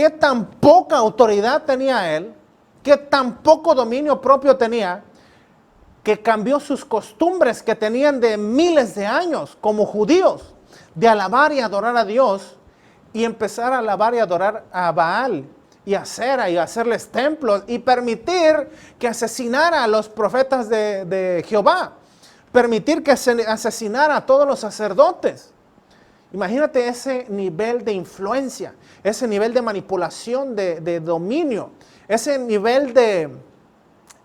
tan poca autoridad tenía él, qué tan poco dominio propio tenía, que cambió sus costumbres que tenían de miles de años como judíos, de alabar y adorar a Dios, y empezar a alabar y adorar a Baal y Acera y hacerles templos y permitir que asesinara a los profetas de Jehová, permitir que se asesinara a todos los sacerdotes. Imagínate ese nivel de influencia, ese nivel de manipulación, de dominio, ese nivel de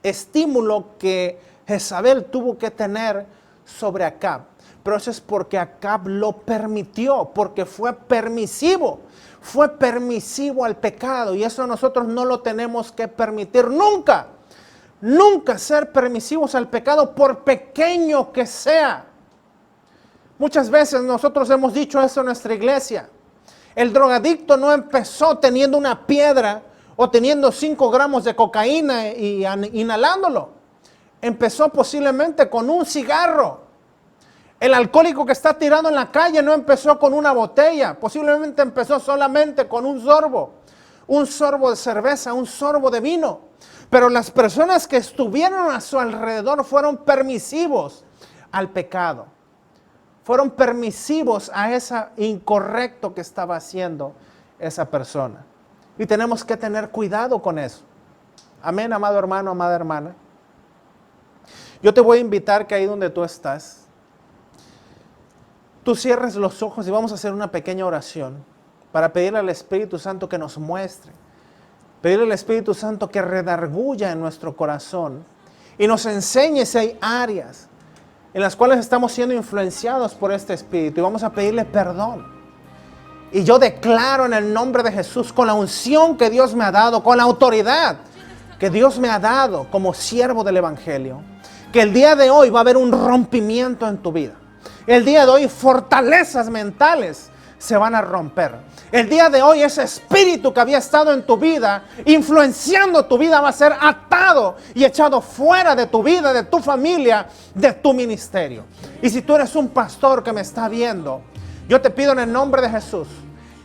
estímulo que Jezabel tuvo que tener sobre Acab. Pero eso es porque Acab lo permitió, porque fue permisivo al pecado, y eso nosotros no lo tenemos que permitir nunca. Nunca ser permisivos al pecado, por pequeño que sea. Muchas veces nosotros hemos dicho eso en nuestra iglesia. El drogadicto no empezó teniendo una piedra o teniendo 5 gramos de cocaína y inhalándolo. Empezó posiblemente con un cigarro. El alcohólico que está tirado en la calle no empezó con una botella. Posiblemente empezó solamente con un sorbo de cerveza, un sorbo de vino. Pero las personas que estuvieron a su alrededor fueron permisivos al pecado. Fueron permisivos a ese incorrecto que estaba haciendo esa persona. Y tenemos que tener cuidado con eso. Amén, amado hermano, amada hermana. Yo te voy a invitar que ahí donde tú estás, tú cierres los ojos y vamos a hacer una pequeña oración para pedirle al Espíritu Santo que nos muestre. Pedirle al Espíritu Santo que redarguya en nuestro corazón y nos enseñe si hay áreas en las cuales estamos siendo influenciados por este espíritu, y vamos a pedirle perdón. Y yo declaro en el nombre de Jesús, con la unción que Dios me ha dado, con la autoridad que Dios me ha dado como siervo del Evangelio, que el día de hoy va a haber un rompimiento en tu vida. El día de hoy fortalezas mentales se van a romper. El día de hoy ese espíritu que había estado en tu vida, influenciando tu vida, va a ser atado y echado fuera de tu vida, de tu familia, de tu ministerio. Y si tú eres un pastor que me está viendo, yo te pido en el nombre de Jesús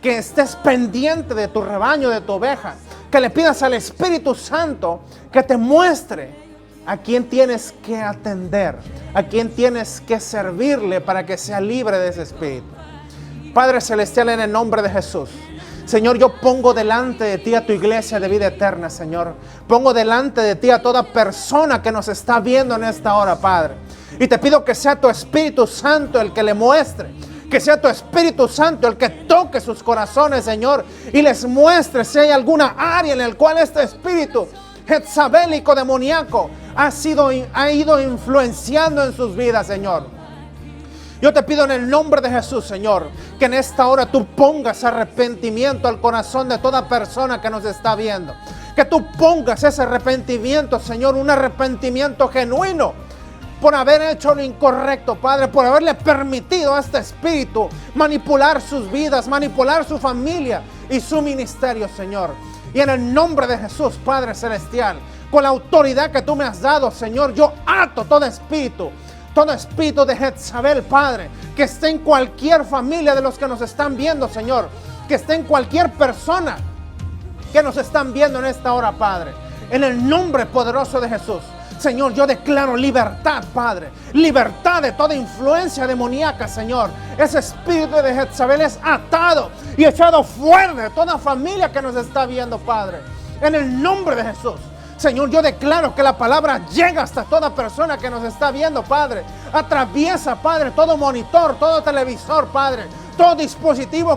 que estés pendiente de tu rebaño, de tu oveja, que le pidas al Espíritu Santo que te muestre a quién tienes que atender, a quién tienes que servirle para que sea libre de ese espíritu. Padre Celestial, en el nombre de Jesús, Señor, yo pongo delante de ti a tu iglesia de vida eterna, Señor. Pongo delante de ti a toda persona que nos está viendo en esta hora, Padre. Y te pido que sea tu Espíritu Santo el que le muestre, que sea tu Espíritu Santo el que toque sus corazones, Señor, y les muestre si hay alguna área en la cual este espíritu jezabélico, demoníaco, ha ido influenciando en sus vidas, Señor. Yo te pido en el nombre de Jesús, Señor, que en esta hora tú pongas arrepentimiento al corazón de toda persona que nos está viendo. Que tú pongas ese arrepentimiento, Señor, un arrepentimiento genuino por haber hecho lo incorrecto, Padre, por haberle permitido a este espíritu manipular sus vidas, manipular su familia y su ministerio, Señor. Y en el nombre de Jesús, Padre Celestial, con la autoridad que tú me has dado, Señor, yo ato todo espíritu de Jezabel, Padre, que esté en cualquier familia de los que nos están viendo, Señor, que esté en cualquier persona que nos están viendo en esta hora, Padre, en el nombre poderoso de Jesús. Señor, yo declaro libertad, Padre, libertad de toda influencia demoníaca, Señor. Ese espíritu de Jezabel es atado y echado fuera de toda familia que nos está viendo, Padre, en el nombre de Jesús. Señor, yo declaro que la palabra llega hasta toda persona que nos está viendo, Padre. Atraviesa, Padre, todo monitor, todo televisor, Padre, todo dispositivo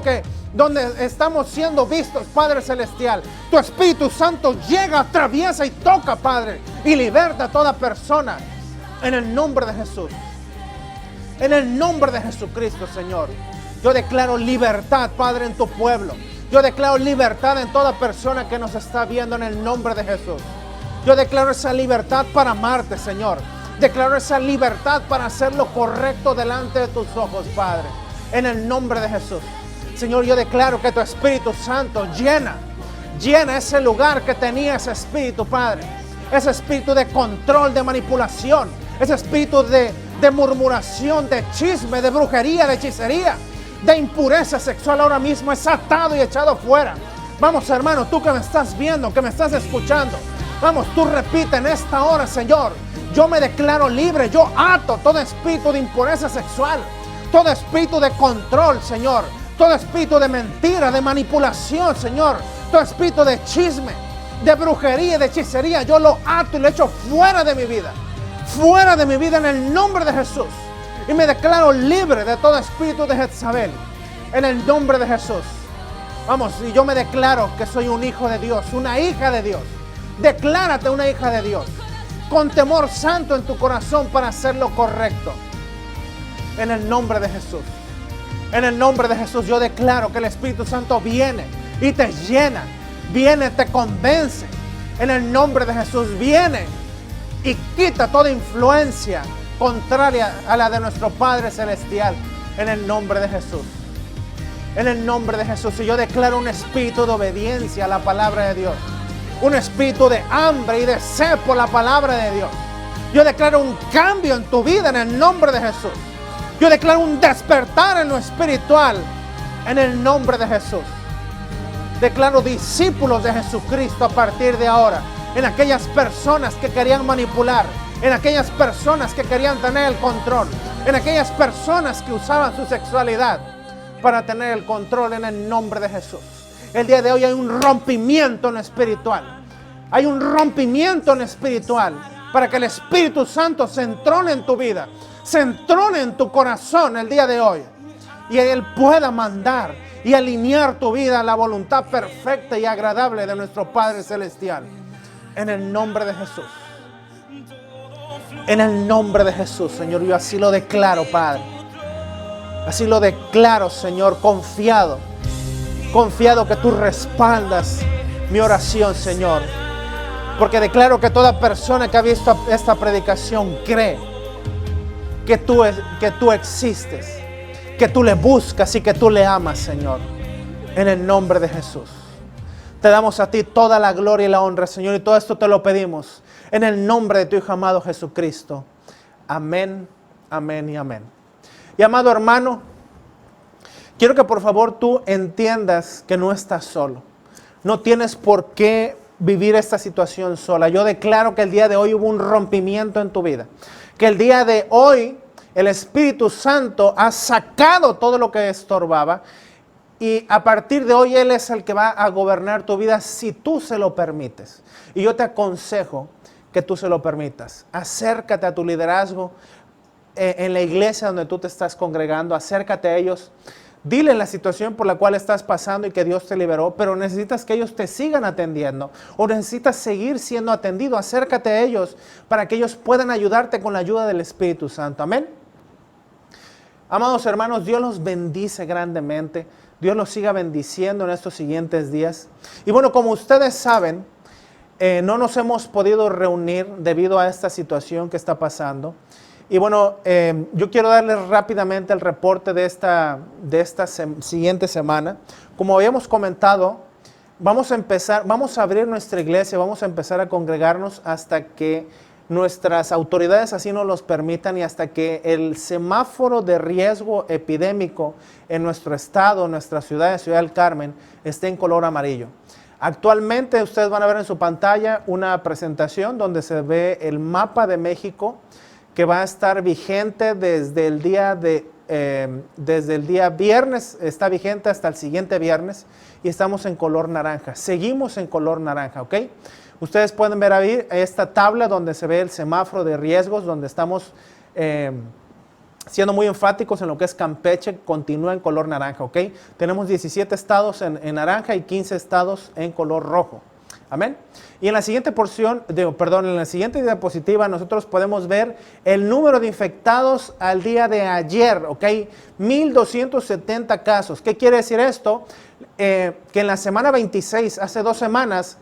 donde estamos siendo vistos, Padre Celestial. Tu Espíritu Santo llega, atraviesa y toca, Padre, y liberta a toda persona en el nombre de Jesús. En el nombre de Jesucristo, Señor. Yo declaro libertad, Padre, en tu pueblo. Yo declaro libertad en toda persona que nos está viendo en el nombre de Jesús. Yo declaro esa libertad para amarte, Señor. Declaro esa libertad para hacer lo correcto delante de tus ojos, Padre. En el nombre de Jesús. Señor, yo declaro que tu Espíritu Santo llena ese lugar que tenía ese espíritu, Padre. Ese espíritu de control, de manipulación. Ese espíritu de murmuración, de chisme, de brujería, de hechicería, de impureza sexual ahora mismo es atado y echado fuera. Vamos, hermano, tú que me estás viendo, que me estás escuchando. Vamos, tú repite en esta hora, Señor. Yo me declaro libre. Yo ato todo espíritu de impureza sexual. Todo espíritu de control, Señor. Todo espíritu de mentira, de manipulación, Señor. todo espíritu de chisme, de brujería y de hechicería, yo lo ato y lo echo fuera de mi vida. Fuera de mi vida en el nombre de Jesús. Y me declaro libre de todo espíritu de Jezabel. En el nombre de Jesús. Vamos, y yo me declaro que soy un hijo de Dios, una hija de Dios. Declárate una hija de Dios. Con temor santo en tu corazón para hacer lo correcto. En el nombre de Jesús. En el nombre de Jesús yo declaro que el Espíritu Santo viene y te llena. Viene, te convence. En el nombre de Jesús viene y quita toda influencia contraria a la de nuestro Padre Celestial. En el nombre de Jesús. En el nombre de Jesús. Y yo declaro un espíritu de obediencia a la palabra de Dios. Un espíritu de hambre y de sed por la palabra de Dios. Yo declaro un cambio en tu vida en el nombre de Jesús. Yo declaro un despertar en lo espiritual en el nombre de Jesús. Declaro discípulos de Jesucristo a partir de ahora. En aquellas personas que querían manipular. En aquellas personas que querían tener el control. En aquellas personas que usaban su sexualidad para tener el control en el nombre de Jesús. El día de hoy hay un rompimiento en lo espiritual. Hay un rompimiento en lo espiritual para que el Espíritu Santo se entrone en tu vida. Se entrone en tu corazón el día de hoy. Y Él pueda mandar y alinear tu vida a la voluntad perfecta y agradable de nuestro Padre Celestial. En el nombre de Jesús. En el nombre de Jesús, Señor, yo así lo declaro, Padre. Así lo declaro, Señor, confiado. Confiado que tú respaldas mi oración, Señor. Porque declaro que toda persona que ha visto esta predicación cree que tú existes, que tú le buscas y que tú le amas, Señor. En el nombre de Jesús. Te damos a ti toda la gloria y la honra, Señor. Y todo esto te lo pedimos en el nombre de tu Hijo amado Jesucristo. Amén, amén y amén. Y amado hermano, quiero que por favor tú entiendas que no estás solo. No tienes por qué vivir esta situación sola. Yo declaro que el día de hoy hubo un rompimiento en tu vida. Que el día de hoy el Espíritu Santo ha sacado todo lo que estorbaba. Y a partir de hoy Él es el que va a gobernar tu vida si tú se lo permites. Y yo te aconsejo que tú se lo permitas. Acércate a tu liderazgo en la iglesia donde tú te estás congregando. Acércate a ellos. Dile la situación por la cual estás pasando y que Dios te liberó, pero necesitas que ellos te sigan atendiendo o necesitas seguir siendo atendido. Acércate a ellos para que ellos puedan ayudarte con la ayuda del Espíritu Santo. Amén. Amados hermanos, Dios los bendice grandemente. Dios los siga bendiciendo en estos siguientes días. Y bueno, como ustedes saben, no nos hemos podido reunir debido a esta situación que está pasando. Y bueno, yo quiero darles rápidamente el reporte de esta siguiente semana. Como habíamos comentado, vamos a abrir nuestra iglesia, vamos a empezar a congregarnos hasta que nuestras autoridades así nos los permitan y hasta que el semáforo de riesgo epidémico en nuestro estado, en nuestra ciudad, Ciudad del Carmen, esté en color amarillo. Actualmente ustedes van a ver en su pantalla una presentación donde se ve el mapa de México que va a estar vigente desde el día viernes, está vigente hasta el siguiente viernes y estamos en color naranja. Seguimos en color naranja, ¿ok? Ustedes pueden ver ahí esta tabla donde se ve el semáforo de riesgos, donde estamos siendo muy enfáticos en lo que es Campeche, continúa en color naranja, ¿ok? Tenemos 17 estados en naranja y 15 estados en color rojo. Amén. Y en la siguiente en la siguiente diapositiva nosotros podemos ver el número de infectados al día de ayer, ¿ok? 1,270 casos. ¿Qué quiere decir esto? Que en la semana 26, hace 2 semanas,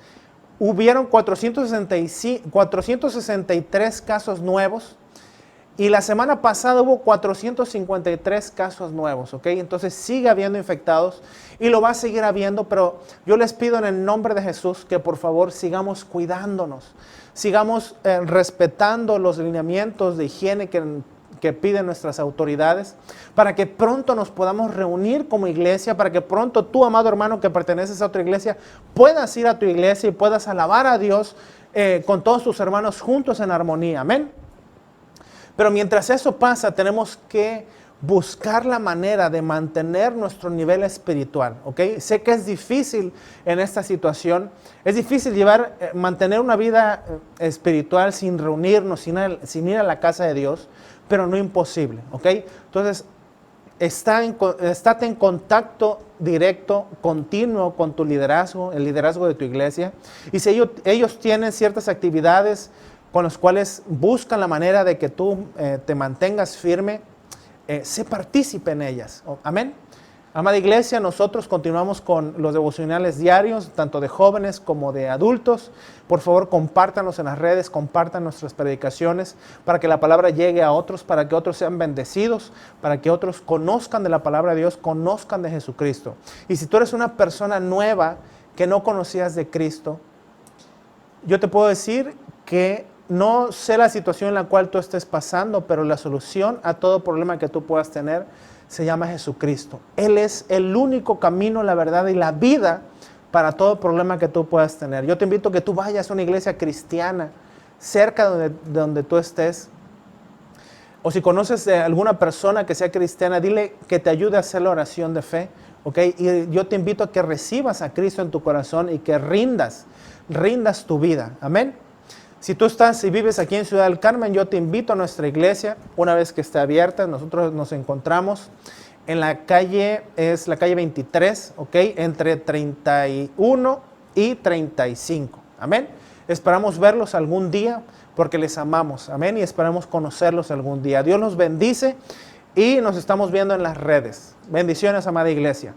hubieron 463 casos nuevos. Y la semana pasada hubo 453 casos nuevos, ¿ok? Entonces sigue habiendo infectados y lo va a seguir habiendo, pero yo les pido en el nombre de Jesús que por favor sigamos cuidándonos, sigamos respetando los lineamientos de higiene que piden nuestras autoridades, para que pronto nos podamos reunir como iglesia, para que pronto tú, amado hermano, que perteneces a otra iglesia, puedas ir a tu iglesia y puedas alabar a Dios con todos tus hermanos juntos en armonía. Amén. Pero mientras eso pasa, tenemos que buscar la manera de mantener nuestro nivel espiritual, ¿ok? Sé que es difícil en esta situación, es difícil mantener una vida espiritual sin reunirnos, sin ir a la casa de Dios, pero no imposible, ¿ok? Entonces, estate en contacto directo, continuo con tu liderazgo, el liderazgo de tu iglesia, y si ellos tienen ciertas actividades con las cuales buscan la manera de que tú te mantengas firme, sé partícipe en ellas. Amén. Amada iglesia, nosotros continuamos con los devocionales diarios, tanto de jóvenes como de adultos. Por favor, compártanos en las redes, compartan nuestras predicaciones para que la palabra llegue a otros, para que otros sean bendecidos, para que otros conozcan de la palabra de Dios, conozcan de Jesucristo. Y si tú eres una persona nueva que no conocías de Cristo, yo te puedo decir que no sé la situación en la cual tú estés pasando, pero la solución a todo problema que tú puedas tener se llama Jesucristo. Él es el único camino, la verdad y la vida para todo problema que tú puedas tener. Yo te invito a que tú vayas a una iglesia cristiana cerca de donde tú estés. O si conoces a alguna persona que sea cristiana, dile que te ayude a hacer la oración de fe. ¿Okay? Y yo te invito a que recibas a Cristo en tu corazón y que rindas tu vida. Amén. Si tú vives aquí en Ciudad del Carmen, yo te invito a nuestra iglesia, una vez que esté abierta. Nosotros nos encontramos en la calle, es la calle 23, ¿ok? Entre 31 y 35, amén. Esperamos verlos algún día porque les amamos, amén, y esperamos conocerlos algún día. Dios los bendice y nos estamos viendo en las redes. Bendiciones, amada iglesia.